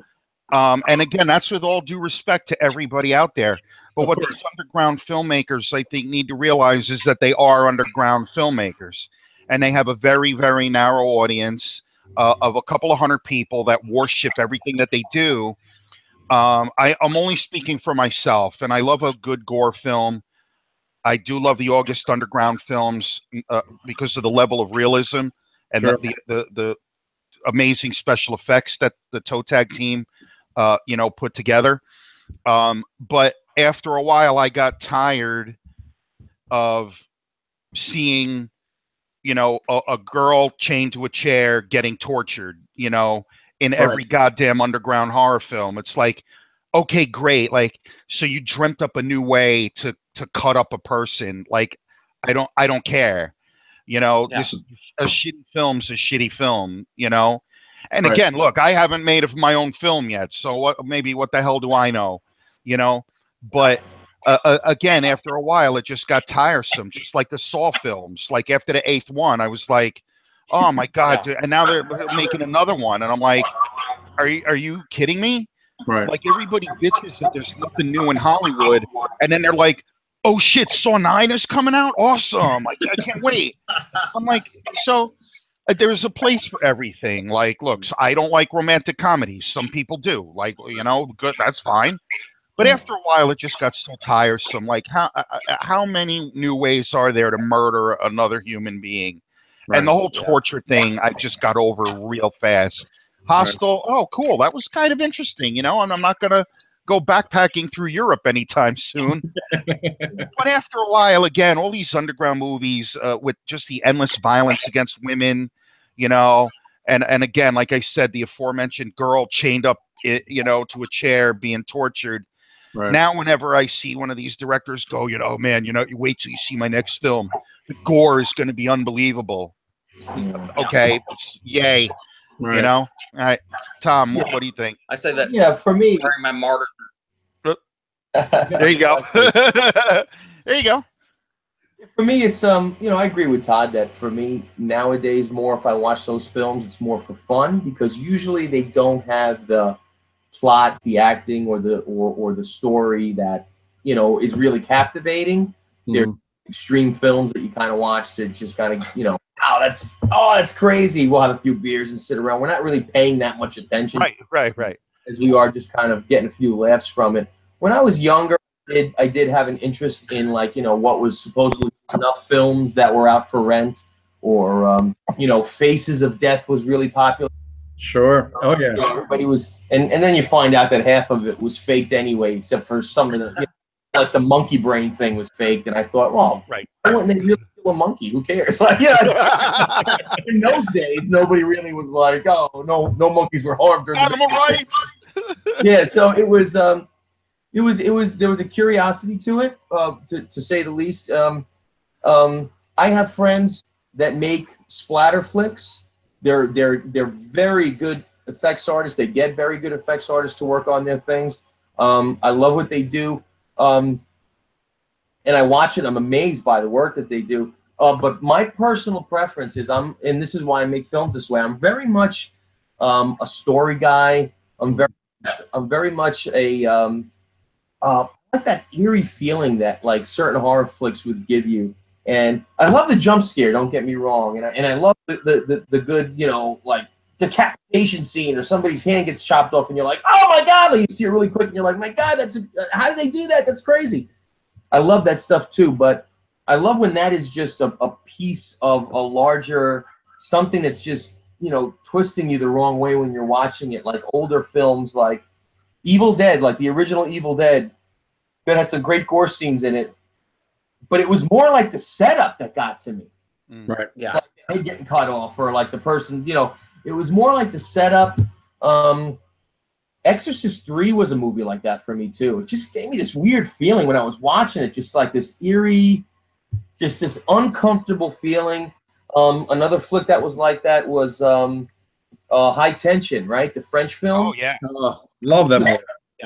And again, that's with all due respect to everybody out there. But what these underground filmmakers, I think, need to realize is that they are underground filmmakers, and they have a very, very narrow audience of a couple of hundred people that worship everything that they do. I'm only speaking for myself, and I love a good gore film. I do love the August Underground films because of the level of realism and the amazing special effects that the Toe Tag team, put together. But after a while, I got tired of seeing, a girl chained to a chair getting tortured, in every goddamn underground horror film. It's like, okay, great. Like, so you dreamt up a new way to cut up a person. Like, I don't care. This is a shitty film's a shitty film, And again, look, I haven't made my own film yet, so what the hell do I know? But again, after a while, it just got tiresome, just like the Saw films. Like after the 8th one, I was like, oh my God, dude. And now they're making another one, and I'm like, are you kidding me? Right. Like everybody bitches that there's nothing new in Hollywood, and then they're like, oh shit, Saw 9 is coming out, awesome! I can't wait. I'm like, so. There's a place for everything. Like, look, I don't like romantic comedies. Some people do. Like, good, that's fine. But after a while, it just got so tiresome. Like, how many new ways are there to murder another human being? Right. And the whole torture thing, I just got over real fast. Hostel, oh, cool. That was kind of interesting, and I'm not going to go backpacking through Europe anytime soon. But after a while, again, all these underground movies with just the endless violence against women, and again, like I said, the aforementioned girl chained up, to a chair being tortured. Right. Now, whenever I see one of these directors go, man, you wait till you see my next film. The gore is going to be unbelievable. Okay, yay. Right. All right, Tom, what do you think? I say that. Yeah, for me, during my martyr. There you go. There you go. For me, it's I agree with Todd that for me nowadays, more if I watch those films, it's more for fun because usually they don't have the plot, the acting, or the story that is really captivating. Mm-hmm. They're extreme films that you kind of watch to just kind of that's crazy. We'll have a few beers and sit around. We're not really paying that much attention. Right. As we are just kind of getting a few laughs from it. When I was younger, I did have an interest in what was supposedly enough films that were out for rent, or Faces of Death was really popular. Sure. Oh yeah. Everybody was, and then you find out that half of it was faked anyway, except for some of the like the monkey brain thing was faked, and I thought, well, why wouldn't they really kill a monkey? Who cares? Like, in those days, nobody really was like, oh, no monkeys were harmed. Animal rights. Yeah, so it was there was a curiosity to it, to say the least. I have friends that make splatter flicks. They're very good effects artists. They get very good effects artists to work on their things. I love what they do. And I watch it. I'm amazed by the work that they do. But my personal preference is and this is why I make films this way. I'm very much a story guy. I'm very much a like that eerie feeling that like certain horror flicks would give you. And I love the jump scare. Don't get me wrong. And I love the good like decapitation scene or somebody's hand gets chopped off and you're like, oh my God, like, you see it really quick and you're like, my God, how did they do that? That's crazy. I love that stuff too, but I love when that is just a piece of a larger something that's just twisting you the wrong way when you're watching it, like older films like Evil Dead, like the original Evil Dead, that had some great gore scenes in it, but it was more like the setup that got to me. Right. Yeah. Like the head getting cut off, or like the person, it was more like the setup. Exorcist 3 was a movie like that for me too. It just gave me this weird feeling when I was watching it, just like this eerie, just this uncomfortable feeling. Another flick that was like that was High Tension, right? The French film. Oh yeah. Love that movie.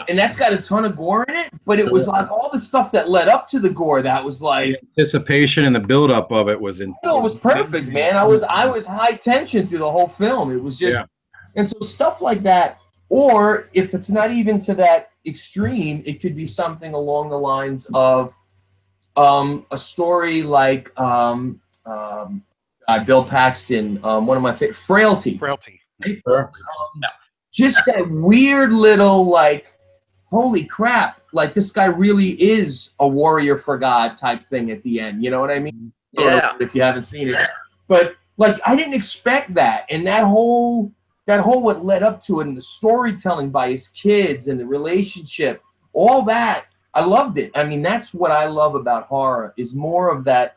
And that's got a ton of gore in it, but it was like all the stuff that led up to the gore that was like the anticipation and the buildup of it was in. it was perfect, man. I was high tension through the whole film. It was just and so stuff like that, or if it's not even to that extreme, it could be something along the lines of a story like Bill Paxton, one of my favorite, Frailty. Frailty. Right? Just that weird little like, holy crap, like this guy really is a warrior for God type thing at the end. You know what I mean? Yeah. If you haven't seen it, but like I didn't expect that, and that whole what led up to it, and the storytelling by his kids and the relationship, all that, I loved it. I mean, that's what I love about horror, is more of that,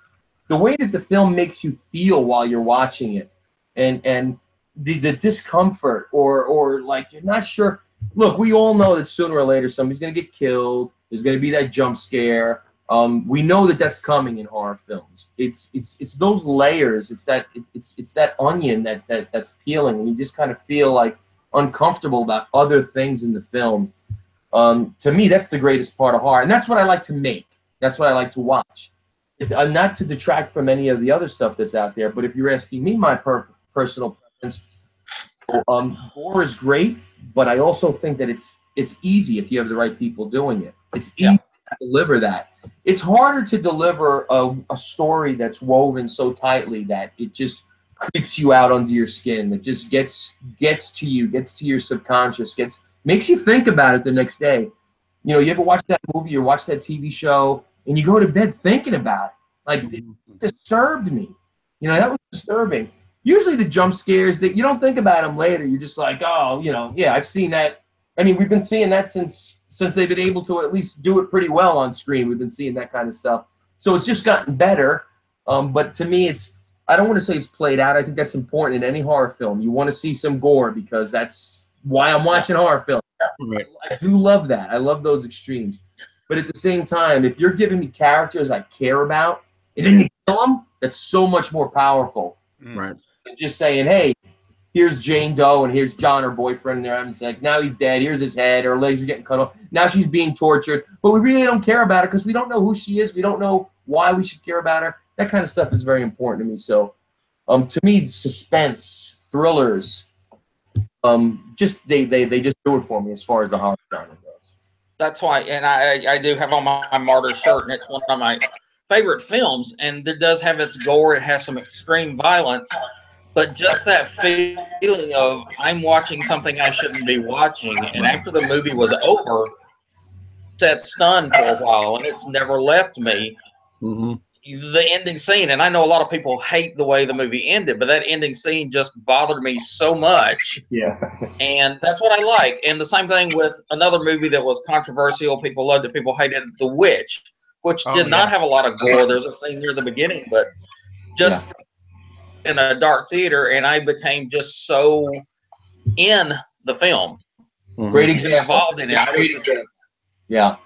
the way that the film makes you feel while you're watching it, and the discomfort, or like you're not sure. Look, we all know that sooner or later somebody's going to get killed. There's going to be that jump scare. We know that that's coming in horror films. It's those layers. It's that onion that's peeling, and you just kind of feel like uncomfortable about other things in the film. To me, that's the greatest part of horror, and that's what I like to make. That's what I like to watch. Not to detract from any of the other stuff that's out there, but if you're asking me my personal preference, gore is great, but I also think that it's easy if you have the right people doing it. It's easy to deliver that. It's harder to deliver a story that's woven so tightly that it just creeps you out under your skin, that just gets to you, gets to your subconscious, makes you think about it the next day. You know, you ever watch that movie or watch that TV show and you go to bed thinking about it? Like, it disturbed me. You know, that was disturbing. Usually the jump scares, that you don't think about them later. You're just like, oh, you know, yeah, I've seen that. I mean, we've been seeing that since they've been able to at least do it pretty well on screen. We've been seeing that kind of stuff. So it's just gotten better. But to me, I don't want to say it's played out. I think that's important in any horror film. You want to see some gore because that's why I'm watching horror films. Right. I do love that. I love those extremes. But at the same time, if you're giving me characters I care about, and then you kill them, that's so much more powerful. Right. Just saying, hey, here's Jane Doe and here's John, her boyfriend, and they're having sex. Now he's dead. Here's his head. Her legs are getting cut off. Now she's being tortured. But we really don't care about her because we don't know who she is. We don't know why we should care about her. That kind of stuff is very important to me. So, to me, suspense, thrillers, just they just do it for me as far as the horror genre goes. That's why, and I do have on my Martyr shirt, and it's one of my favorite films. And it does have its gore. It has some extreme violence. But just that feeling of I'm watching something I shouldn't be watching, and after the movie was over, sat stunned for a while, and it's never left me. Mm-hmm. The ending scene, and I know a lot of people hate the way the movie ended, but that ending scene just bothered me so much. Yeah. And that's what I like. And the same thing with another movie that was controversial. People loved it, people hated it, The Witch, which did not have a lot of gore. There's a scene near the beginning, but just in a dark theater, and I became just so in the film. Mm-hmm. Great example. Involved in it. Yeah.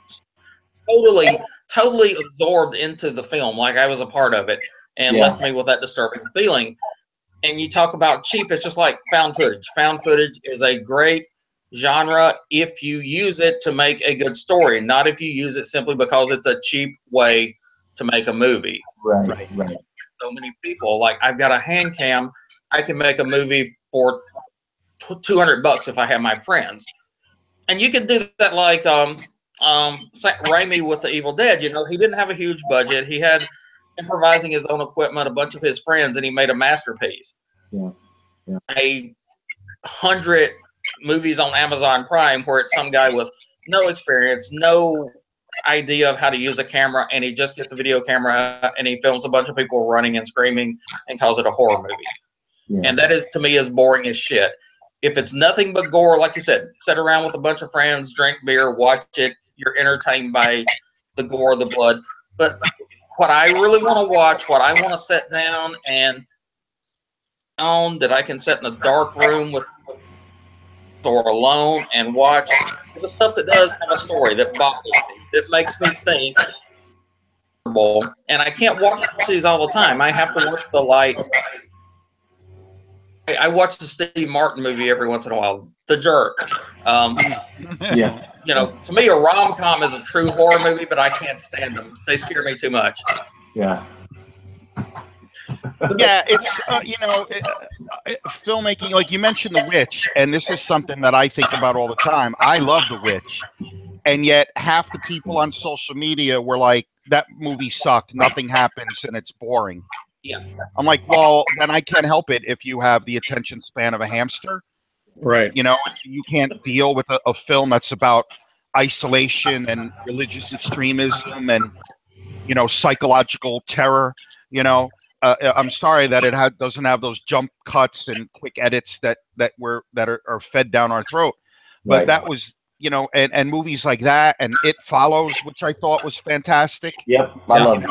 Totally absorbed into the film, like I was a part of it, and left me with that disturbing feeling. And you talk about cheap, it's just like found footage. Found footage is a great genre if you use it to make a good story, not if you use it simply because it's a cheap way to make a movie. Right. So many people, like, I've got a hand cam, I can make a movie for $200 if I have my friends. And you can do that like Raimi with the Evil Dead. You know, he didn't have a huge budget. He had improvising his own equipment, a bunch of his friends, and he made a masterpiece. Yeah. 100 movies on Amazon Prime where it's some guy with no experience, no idea of how to use a camera, and he just gets a video camera and he films a bunch of people running and screaming and calls it a horror movie. Yeah. And that is, to me, as boring as shit. If it's nothing but gore, like you said, sit around with a bunch of friends, drink beer, watch it, you're entertained by the gore, the blood. But what I really want to watch, what I want to sit down and that I can sit in a dark room with or alone and watch, is the stuff that does have a story that bothers me, that makes me think. And I can't watch these all the time. I have to watch the light. I watch the Steve Martin movie every once in a while, The Jerk. you know, to me, a rom-com is a true horror movie, but I can't stand them. They scare me too much. Yeah. Yeah, it's filmmaking. Like you mentioned, The Witch, and this is something that I think about all the time. I love The Witch, and yet half the people on social media were like, "That movie sucked. Nothing happens, and it's boring." Yeah. I'm like, well, then I can't help it if you have the attention span of a hamster. Right. You know, you can't deal with a film that's about isolation and religious extremism and, you know, psychological terror. You know, I'm sorry that it doesn't have those jump cuts and quick edits that are fed down our throat. But Right. that was, you know, and movies like that, and It Follows, which I thought was fantastic. Yep. I love it.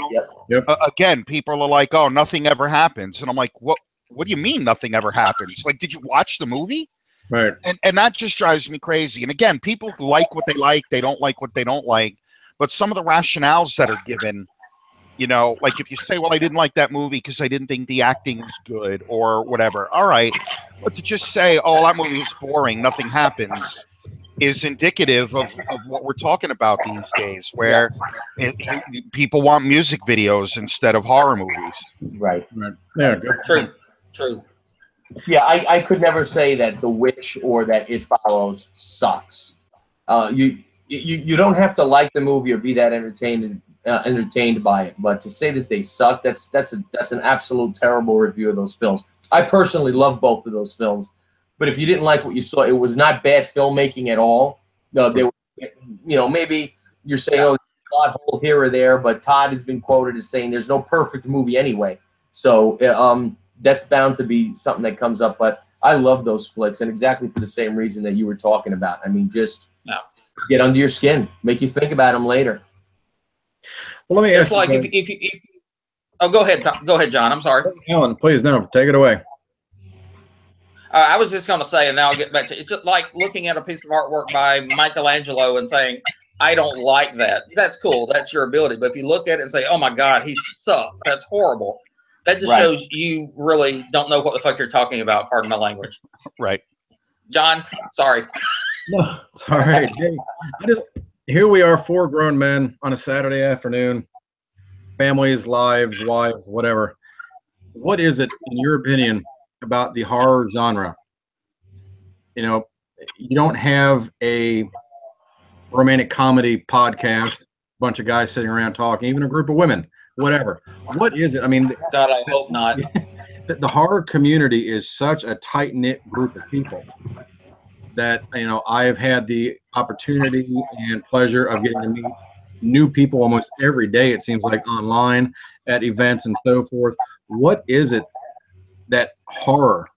Yep. Again, people are like, "Oh, nothing ever happens," and I'm like, "What? What do you mean nothing ever happens? Like, did you watch the movie?" Right. And that just drives me crazy. And again, people like what they like, they don't like what they don't like. But some of the rationales that are given, you know, like if you say, "Well, I didn't like that movie because I didn't think the acting was good," or whatever. All right, but to just say, "Oh, that movie was boring, nothing happens," is indicative of what we're talking about these days, where people want music videos instead of horror movies. Right. Right. Yeah. Good. True. Yeah, I could never say that The Witch or that It Follows sucks. You don't have to like the movie or be that entertained by it, but to say that they suck, that's an absolute terrible review of those films. I personally love both of those films, but if you didn't like what you saw, it was not bad filmmaking at all. No, they were, you know, maybe you're saying, "Oh, plot hole here or there," but Todd has been quoted as saying, "There's no perfect movie anyway." So that's bound to be something that comes up. But I love those flicks, and exactly for the same reason that you were talking about. I mean, just get under your skin, make you think about them later. Well, let me ask It's like you, if you oh, go ahead, John. I'm sorry. Alan, please, no, take it away. I was just going to say, and now I'll get back to it. It's just like looking at a piece of artwork by Michelangelo and saying, "I don't like that." That's cool. That's your ability. But if you look at it and say, "Oh my God, he sucks. That's horrible," that just shows you really don't know what the fuck you're talking about. Pardon my language. Right. John, sorry. No, it's all right. Hey, here we are, 4 grown men on a Saturday afternoon, families, lives, wives, whatever. What is it, in your opinion, about the horror genre? You know, you don't have a romantic comedy podcast, a bunch of guys sitting around talking, even a group of women, whatever. What is it? I mean, God, I hope not. The horror community is such a tight-knit group of people that, you know, I've had the opportunity and pleasure of getting to meet new people almost every day, it seems like, online at events and so forth. What is it, that horror,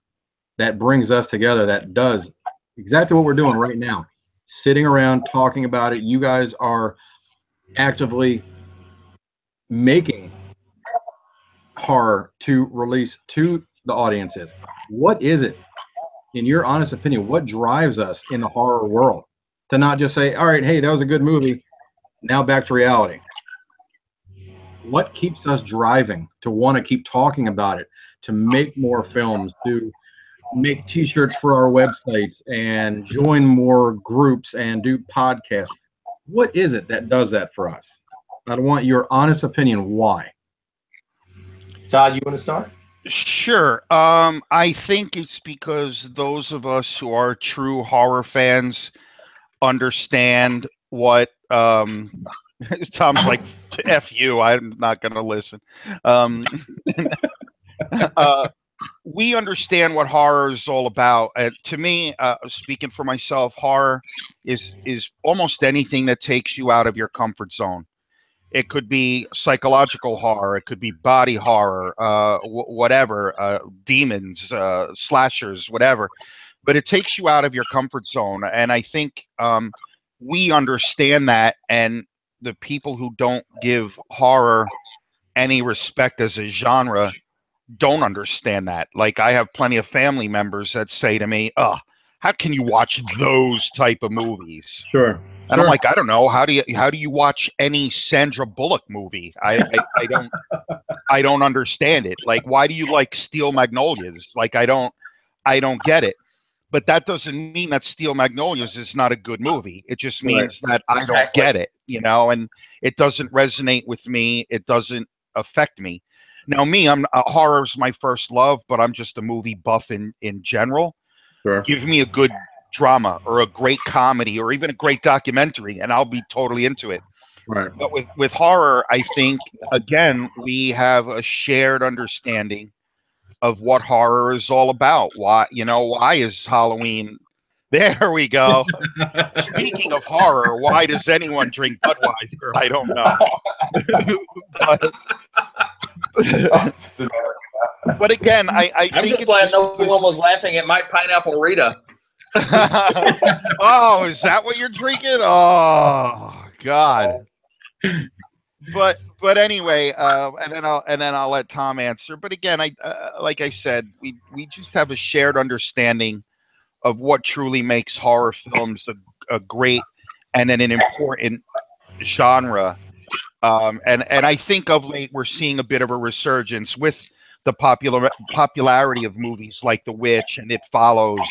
that brings us together, that does exactly what we're doing right now, sitting around talking about it? You guys are actively making horror to release to the audiences. What is it, in your honest opinion, what drives us in the horror world to not just say, "All right, hey, that was a good movie, now back to reality"? What keeps us driving to want to keep talking about it, to make more films, to make t-shirts for our websites and join more groups and do podcasts? What is it that does that for us? I want your honest opinion. Why? Todd, you want to start? Sure. I think it's because those of us who are true horror fans understand what Tom's like, "F you, I'm not going to listen." We understand what horror is all about. To me, speaking for myself, horror is almost anything that takes you out of your comfort zone. It could be psychological horror. It could be body horror, whatever, demons, slashers, whatever. But it takes you out of your comfort zone. And I think we understand that. And the people who don't give horror any respect as a genre don't understand that. Like, I have plenty of family members that say to me, "Oh, how can you watch those type of movies?" Sure. And I'm like, I don't know. How do you watch any Sandra Bullock movie? I don't understand it. Like, why do you like Steel Magnolias? Like, I don't get it. But that doesn't mean that Steel Magnolias is not a good movie. It just means that I don't get it, you know, and it doesn't resonate with me. It doesn't affect me. Now, horror's my first love, but I'm just a movie buff in general. Sure. Give me a good drama or a great comedy or even a great documentary, and I'll be totally into it. Right. But with horror, I think, again, we have a shared understanding of what horror is all about. Why is Halloween? There we go. Speaking of horror, why does anyone drink Budweiser? I don't know. But again, I'm think just glad no one was laughing at my pineapple Rita. Oh, is that what you're drinking? Oh God. But anyway, and then I'll let Tom answer. But again, like I said, we just have a shared understanding of what truly makes horror films a great and an important genre. And I think of late we're seeing a bit of a resurgence with the popularity of movies like The Witch and It Follows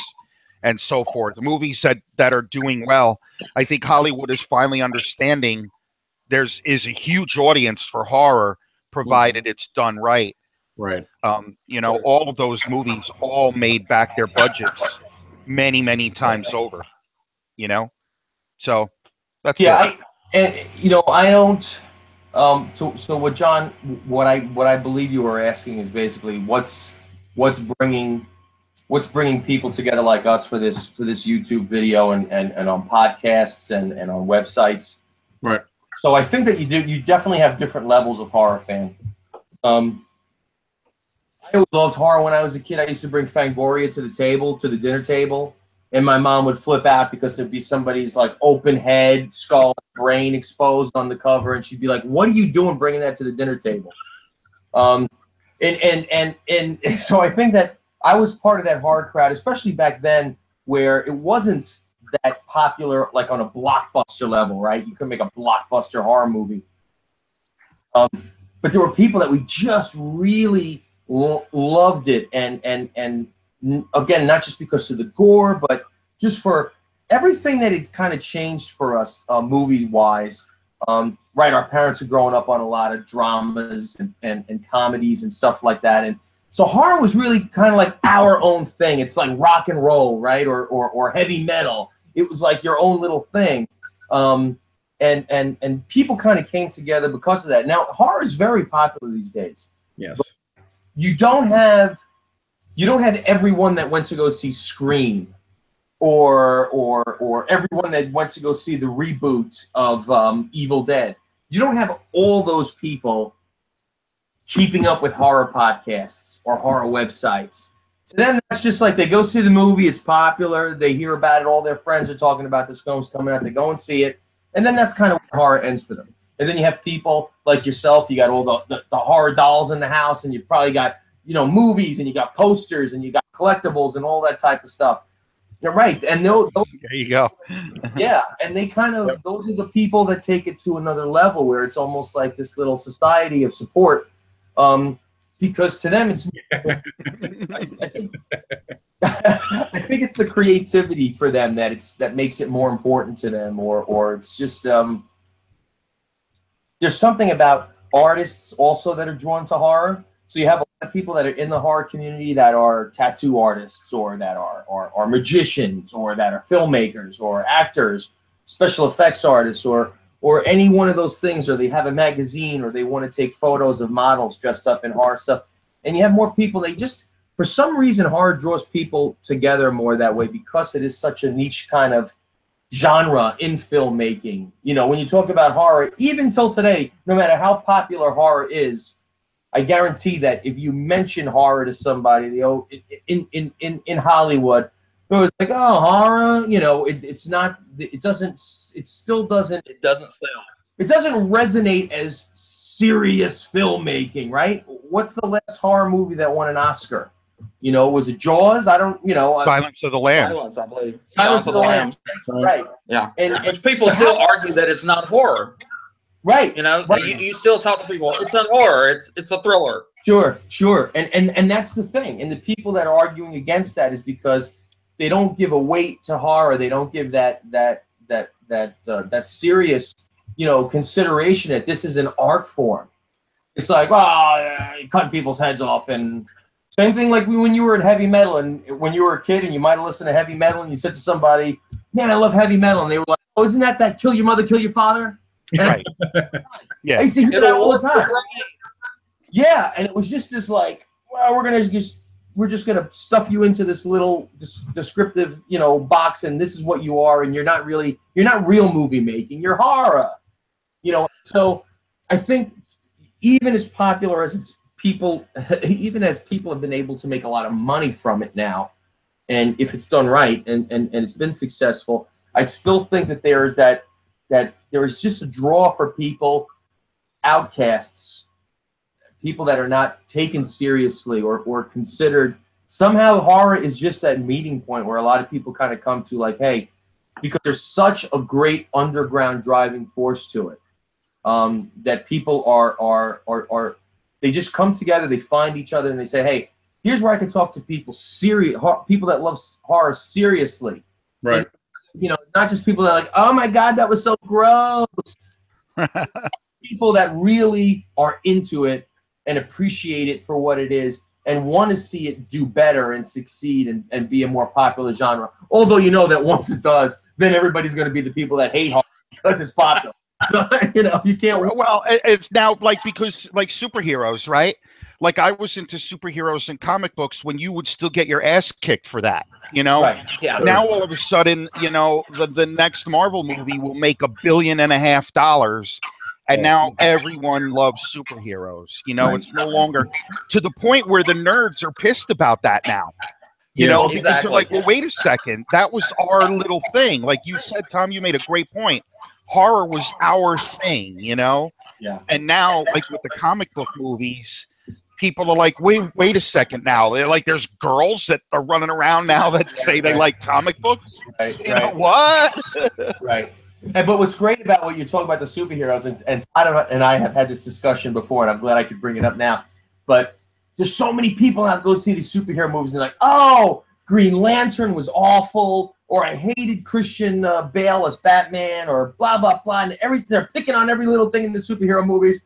and so forth. The movies that are doing well. I think Hollywood is finally understanding is a huge audience for horror, provided it's done right. Right. You know, all of those movies all made back their budgets many, many times over. You know, so that's I don't. So what John, what I believe you were asking is basically what's bringing people together like us for this YouTube video and on podcasts and on websites. Right. So I think that you definitely have different levels of horror fan. I always loved horror when I was a kid. I used to bring Fangoria to the dinner table, and my mom would flip out because there'd be somebody's like open head, skull, brain exposed on the cover, and she'd be like, "What are you doing bringing that to the dinner table?" And so I think that I was part of that horror crowd, especially back then, where it wasn't that popular, like on a blockbuster level, right? You could make a blockbuster horror movie. But there were people that we just really loved it. And again, not just because of the gore, but just for everything that it kind of changed for us movie-wise. Right, our parents are growing up on a lot of dramas and comedies and stuff like that. And so horror was really kind of like our own thing. It's like rock and roll, right? Or heavy metal. It was like your own little thing. And people kind of came together because of that. Now, horror is very popular these days. Yes. But you don't have everyone that went to go see Scream or everyone that went to go see the reboot of Evil Dead. You don't have all those people keeping up with horror podcasts or horror websites. To them, that's just like they go see the movie, it's popular, they hear about it, all their friends are talking about this film's coming out, they go and see it, and then that's kind of where horror ends for them. And then you have people like yourself, you got all the horror dolls in the house, and you probably got, movies, and you got posters, and you got collectibles, and all that type of stuff. You're right, and there you go. Yeah, and they kind of, those are the people that take it to another level where it's almost like this little society of support. Because to them, it's I think it's the creativity for them that makes it more important to them, or it's just there's something about artists also that are drawn to horror. So you have a lot of people that are in the horror community that are tattoo artists, or that are magicians, or that are filmmakers, or actors, special effects artists, or any one of those things, or they have a magazine, or they want to take photos of models dressed up in horror stuff. And you have more people, for some reason, horror draws people together more that way because it is such a niche kind of genre in filmmaking. When you talk about horror, even till today, no matter how popular horror is, I guarantee that if you mention horror to somebody, in Hollywood, it was like, oh, horror, it still doesn't sell. It doesn't resonate as serious filmmaking, right? What's the last horror movie that won an Oscar? Was it Jaws? I don't, Silence of the Lambs. Silence, I believe. Silence of the Lambs. Right. Yeah. And people still argue that it's not horror. Right. Right. You still talk to people, it's not horror, it's a thriller. Sure. And that's the thing. And the people that are arguing against that is because don't give a weight to horror. They don't give that serious, you know, consideration that this is an art form. It's like, oh, you're cutting people's heads off. And same thing like when you were in heavy metal, and when you were a kid and you might have listened to heavy metal and you said to somebody, man, I love heavy metal. And they were like, oh, isn't that kill your mother, kill your father? And Right. Yeah. I used to hear that all the time. Yeah. And it was just this like, well, we're just gonna stuff you into this little descriptive, you know, box, and this is what you are, and you're not real movie making, you're horror, you know. So I think even as popular as it's people, even as people have been able to make a lot of money from it now, and if it's done right and it's been successful, I still think that there is that there is just a draw for people, outcasts, people that are not taken seriously or considered. Somehow horror is just that meeting point where a lot of people kind of come to, like, hey, because there's such a great underground driving force to it, that people are they just come together, they find each other, and they say, hey, here's where I can talk to people people that love horror seriously. Right. And, you know, not just people that are like, oh my God, that was so gross. People that really are into it and appreciate it for what it is and want to see it do better and succeed and be a more popular genre. Although you know that once it does, then everybody's going to be the people that hate horror because it's popular. So, you know, you can't. Well, it's now like, because like superheroes, right? Like I was into superheroes and comic books when you would still get your ass kicked for that, you know? Right. Yeah. Now all of a sudden, you know, the next Marvel movie will make $1.5 billion. And now everyone loves superheroes. You know, It's no longer to the point where the nerds are pissed about that now. You know, because they're like, well, wait a second. That was our little thing. Like you said, Tom, you made a great point. Horror was our thing, you know? Yeah. And now, like with the comic book movies, people are like, wait a second now. They're like, there's girls that are running around now that say they like comic books. Right. You know what? Right. But what's great about what you talk about the superheroes, and Todd and I have had this discussion before, and I'm glad I could bring it up now. But there's so many people that go see these superhero movies and they're like, oh, Green Lantern was awful, or I hated Christian Bale as Batman, or blah, blah, blah. And they're picking on every little thing in the superhero movies.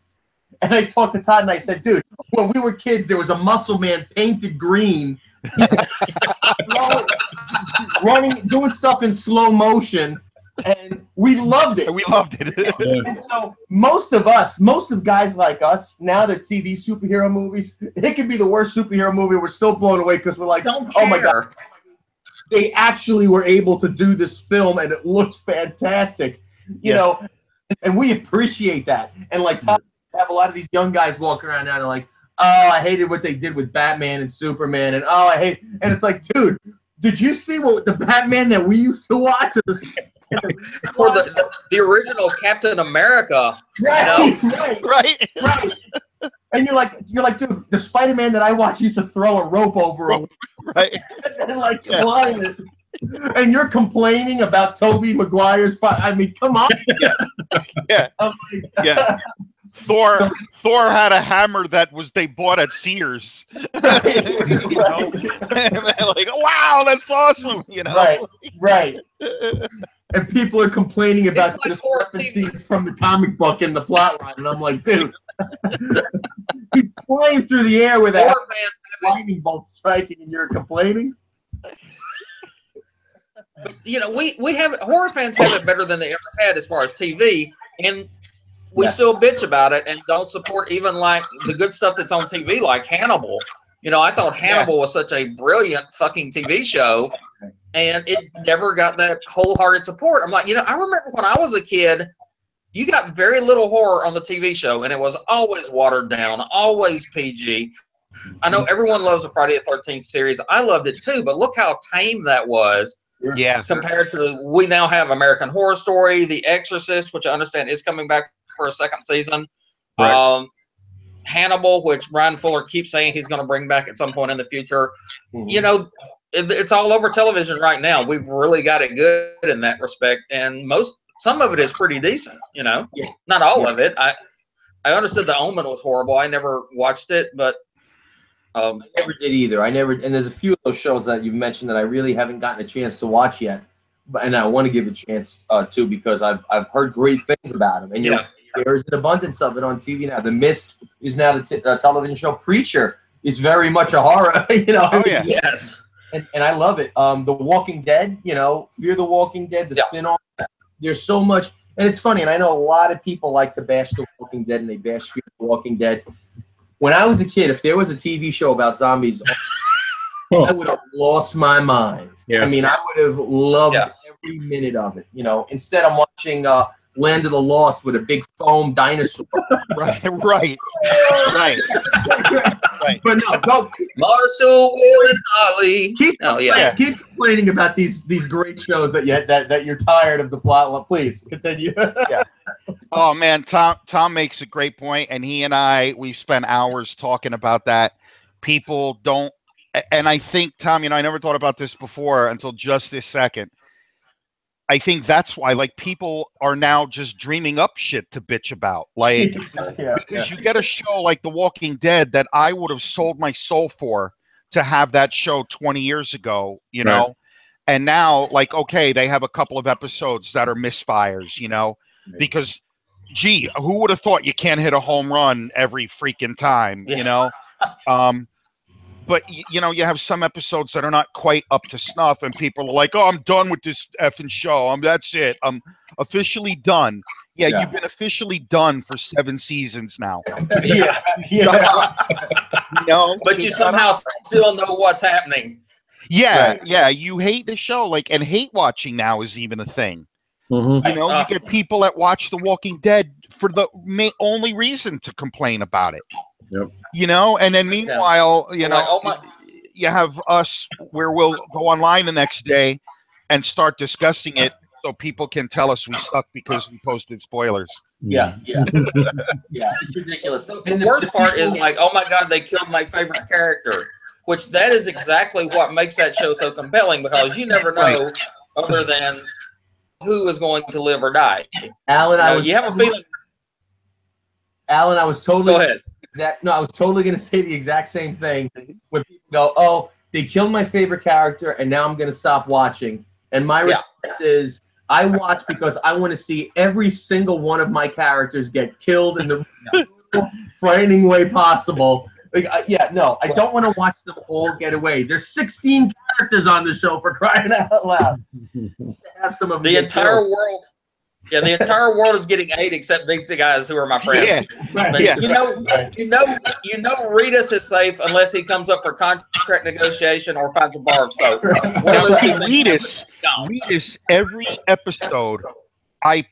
And I talked to Todd and I said, dude, when we were kids, there was a muscle man painted green, running, doing stuff in slow motion. And we loved it. We loved it. And so most of guys like us, now that see these superhero movies, it can be the worst superhero movie. We're still blown away because we're like, oh my God, they actually were able to do this film and it looks fantastic, you know, and we appreciate that. And like Todd, have a lot of these young guys walking around now, they're like, oh, I hated what they did with Batman and Superman, and oh, I hate, and it's like, dude, did you see what the Batman that we used to watch? For the original Captain America, right, you know? Right. And you're like, dude, the SpiderMan that I watched used to throw a rope over him, right, and like climb it. And you're complaining about Tobey Maguire's. I mean, come on. Yeah. Yeah. Thor had a hammer that they bought at Sears. You know? Like, wow, that's awesome. You know, right. And people are complaining about the discrepancies from the comic book and the plot line, and I'm like, dude, he's flying through the air with a lightning bolt striking, and you're complaining. But, you know, we have horror fans have it better than they ever had as far as TV, and we still bitch about it and don't support even like the good stuff that's on TV, like Hannibal. You know, I thought Hannibal was such a brilliant fucking TV show, and it never got that wholehearted support. I'm like, you know, I remember when I was a kid, you got very little horror on the TV show, and it was always watered down, always PG. I know everyone loves the Friday the 13th series. I loved it too, but look how tame that was. Yeah. Compared to, we now have American Horror Story, The Exorcist, which I understand is coming back for a second season. Right. Hannibal, which Brian Fuller keeps saying he's going to bring back at some point in the future. You know, it's all over television right now. We've really got it good in that respect, and some of it is pretty decent. You know, not all of it. I understood The Omen was horrible. I never watched it, but I never did either. And there's a few of those shows that you've mentioned that I really haven't gotten a chance to watch yet, and I want to give a chance to, because I've heard great things about them. And there's an abundance of it on TV now. The Mist is now the television show. Preacher is very much a horror. Yes. And I love it. The Walking Dead, Fear the Walking Dead, the spin-off. There's so much, and it's funny. And I know a lot of people like to bash The Walking Dead, and they bash Fear the Walking Dead. When I was a kid, if there was a TV show about zombies, I would have lost my mind. Yeah. I mean, I would have loved every minute of it. Instead I'm watching Land of the Lost with a big foam dinosaur. Right. But no, go. Marshall, Will, and Holly. Keep complaining about these great shows that you're tired of the plot. Please continue. Oh man, Tom makes a great point, and he and we spent hours talking about that. People don't, and I think, Tom, I never thought about this before until just this second. I think that's why, people are now just dreaming up shit to bitch about, because you get a show like The Walking Dead that I would have sold my soul for to have that show 20 years ago, know, and now, okay, they have a couple of episodes that are misfires, because, gee, who would have thought you can't hit a home run every freaking time, But, you have some episodes that are not quite up to snuff, and people are like, oh, I'm done with this effing show. That's it. I'm officially done. Yeah, you've been officially done for 7 seasons now. But you somehow still know what's happening. Yeah, you hate the show. And hate watching now is even a thing. Mm-hmm. You get people that watch The Walking Dead for the only reason to complain about it. Yep. And then meanwhile, you have us where we'll go online the next day and start discussing it so people can tell us we suck because we posted spoilers. Yeah. It's ridiculous. The worst part is oh my God, they killed my favorite character, which that is exactly what makes that show so compelling, because you never know other than who is going to live or die. Alan, you have a feeling. Alan, I was totally. Go ahead. I was totally going to say the exact same thing when people go, oh, they killed my favorite character, and now I'm going to stop watching. And my response is, I watch because I want to see every single one of my characters get killed in the frightening way possible. I don't want to watch them all get away. There's 16 characters on the show, for crying out loud. To have some of the entire world. Yeah, the entire world is getting hate except these guys who are my friends. You know, Reedus is safe unless he comes up for contract negotiation or finds a bar of soap. Reedus, every episode, I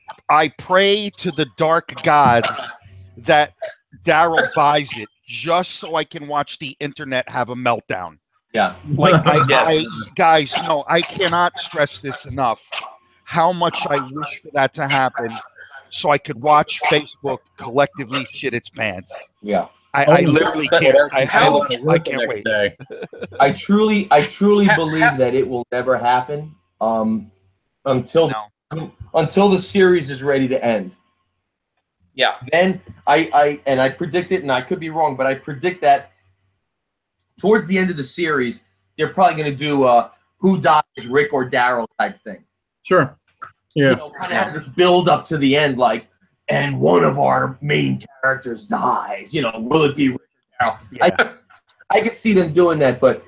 pray to the dark gods that Daryl buys it just so I can watch the internet have a meltdown. Yeah. Guys, no, I cannot stress this enough. How much I wish for that to happen so I could watch Facebook collectively shit its pants. Yeah. I literally can't. I can't wait. I truly believe that it will never happen until the series is ready to end. Yeah. Then I predict it, and I could be wrong, but I predict that towards the end of the series, they're probably going to do who dies, Rick or Daryl type thing. Sure. Yeah. Kind of have this build up to the end, and one of our main characters dies. Will it be Rick or Daryl? Yeah. I could see them doing that, but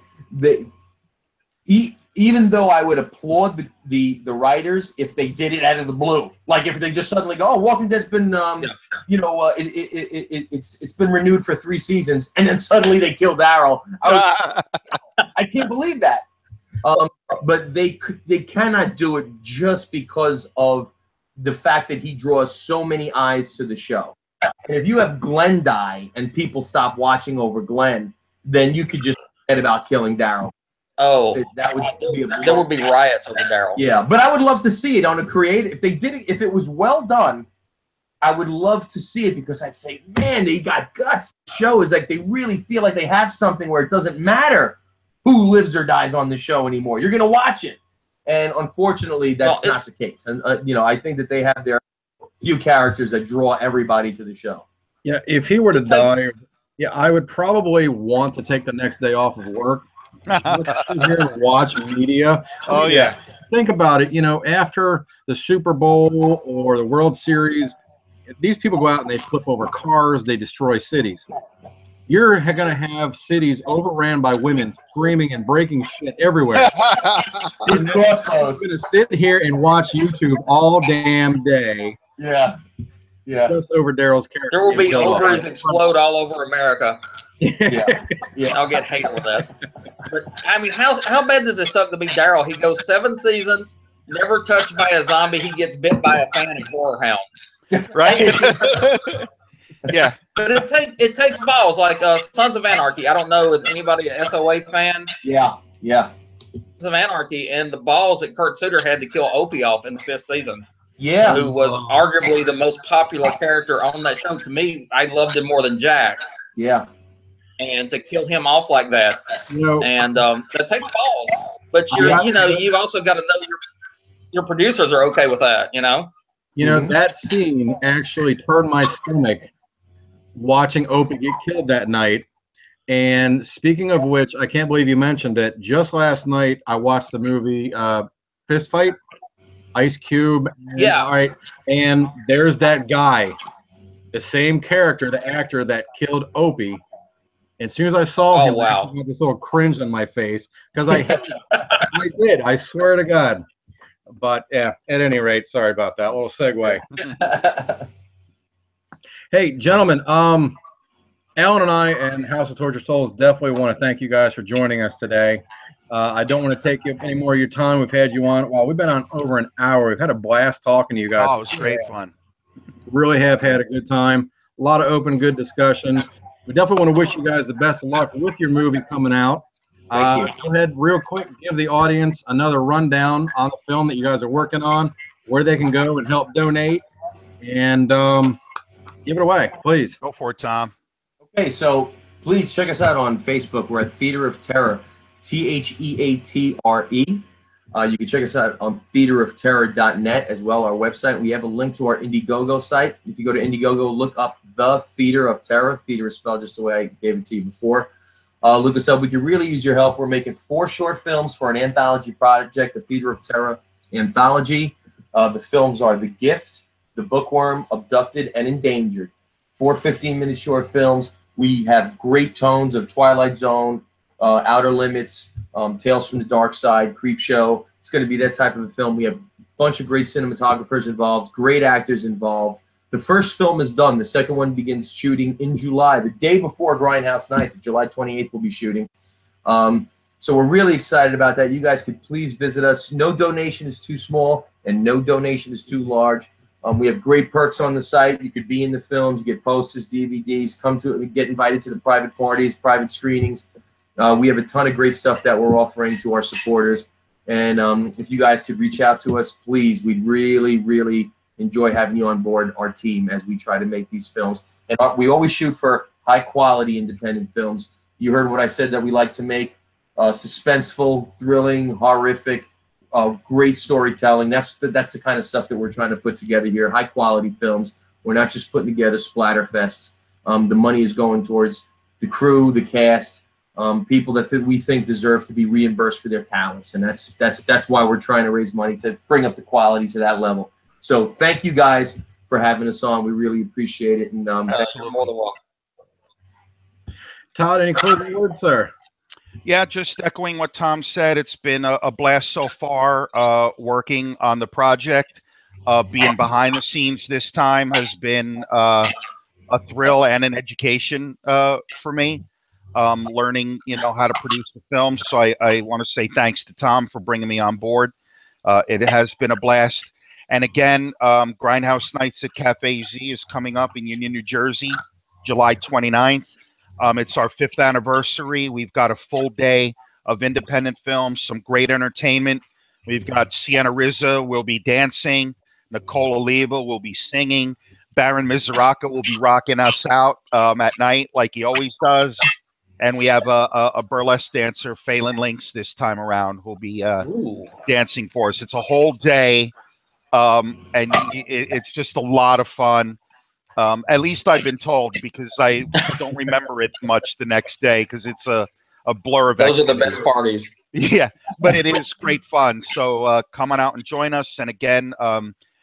even though I would applaud the writers if they did it out of the blue, if they just suddenly go, "Oh, Walking Dead's been it's been renewed for 3 seasons," and then suddenly they kill Daryl. I can't believe that. But they cannot do it just because of the fact that he draws so many eyes to the show. And if you have Glenn die and people stop watching over Glenn, then you could just forget about killing Daryl. Oh, there would be riots over Daryl. Yeah, but I would love to see it on a creative. If they did it, if it was well done, I would love to see it, because I'd say, man, they got guts. The show is they really feel like they have something where it doesn't matter who lives or dies on the show anymore. You're going to watch it. And unfortunately, that's not the case. And, I think that they have their few characters that draw everybody to the show. Yeah, if he were to die, Yeah, I would probably want to take the next day off of work. Just sit here and watch media. Oh yeah. Think about it. You know, after the Super Bowl or the World Series, these people go out and they flip over cars, they destroy cities. You're going to have cities overran by women screaming and breaking shit everywhere. You're going to sit here and watch YouTube all damn day. Yeah. Yeah. Just over Daryl's character. There will be ovaries explode all over America. Yeah. Yeah. I'll get hate with that. But I mean, how bad does it suck to be Daryl? He goes 7 seasons, never touched by a zombie. He gets bit by a fan and horror hound. Right? Yeah. But it takes balls. Like Sons of Anarchy. I don't know. Is anybody an SOA fan? Yeah. Yeah. Sons of Anarchy and the balls that Kurt Sutter had to kill Opie off in the 5th season. Yeah. Who was arguably the most popular character on that show. To me, I loved him more than Jax. Yeah. And to kill him off like that, and that takes balls. But you've also got to know your producers are okay with that. You know, that scene actually turned my stomach watching Opie get killed that night. And speaking of which, I can't believe you mentioned it. Just last night, I watched the movie Fist Fight. Ice Cube. All right. And there's that guy, the same character, the actor that killed Opie. And as soon as I saw him, I had this little cringe on my face because I did. I swear to God. But yeah, at any rate, sorry about that little segue. Hey, gentlemen, Alan and I and House of Tortured Souls definitely want to thank you guys for joining us today. I don't want to take up any more of your time. We've had you on. Well, we've been on over an hour. We've had a blast talking to you guys. Oh, it was great fun. Really have had a good time. A lot of open, good discussions. We definitely want to wish you guys the best of luck with your movie coming out. Go ahead real quick, give the audience another rundown on the film that you guys are working on, where they can go and help donate, and give it away, please. Go for it, Tom. Okay, so please check us out on Facebook. We're at Theater of Terror, THEATRE. You can check us out on theaterofterror.net as well, our website. We have a link to our Indiegogo site. If you go to Indiegogo, look up The Theater of Terror. Theater is spelled just the way I gave it to you before. Look us up. We could really use your help. We're making 4 short films for an anthology project, the Theater of Terror Anthology. The films are The Gift, The Bookworm, Abducted, and Endangered. 4 15-minute short films. We have great tones of Twilight Zone, Outer Limits, Tales from the Dark Side, Creepshow. It's going to be that type of a film. We have a bunch of great cinematographers involved, great actors involved. The first film is done. The second one begins shooting in July. The day before Grindhouse Nights, July 28th, we'll be shooting. So we're really excited about that. You guys could please visit us. No donation is too small, and no donation is too large. We have great perks on the site. You could be in the films, you get posters, DVDs, come to it, get invited to the private parties, private screenings. We have a ton of great stuff that we're offering to our supporters. And if you guys could reach out to us, please, we'd really, really enjoy having you on board our team as we try to make these films. And we always shoot for high-quality independent films. You heard what I said that we like to make: suspenseful, thrilling, horrific, great storytelling. That's the kind of stuff that we're trying to put together here. High-quality films. We're not just putting together splatter fests. The money is going towards the crew, the cast, people that we think deserve to be reimbursed for their talents, and that's why we're trying to raise money to bring up the quality to that level. So thank you guys for having us on. We really appreciate it, and thank you more than welcome. Todd, any closing words, sir? Yeah, just echoing what Tom said. It's been a blast so far working on the project. Being behind the scenes this time has been a thrill and an education for me. Learning, how to produce the film. So I want to say thanks to Tom for bringing me on board. It has been a blast. And again, Grindhouse Nights at Cafe Z is coming up in Union, New Jersey, July 29th. It's our 5th anniversary. We've got a full day of independent films, some great entertainment. We've got Sienna Rizza will be dancing. Nicole Oliva will be singing. Baron Mizuraka will be rocking us out at night like he always does. And we have a burlesque dancer, Phelan Links, this time around, who'll be dancing for us. It's a whole day, and it's just a lot of fun. At least I've been told, because I don't remember it much the next day because it's a blur of Those are the activity. best parties. Yeah, but it is great fun. So come on out and join us. And again,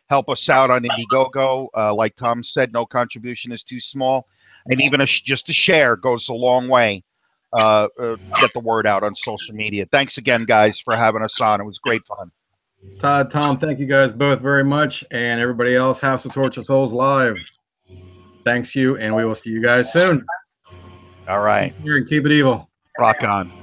help us out on Indiegogo. Like Tom said, no contribution is too small. And even just a share goes a long way. Get the word out on social media. Thanks again, guys, for having us on. It was great fun. Todd, Tom, thank you guys both very much. And everybody else, House of Torch and Souls Live. Thanks you, and we will see you guys soon. All right. Here and keep it evil. Rock on.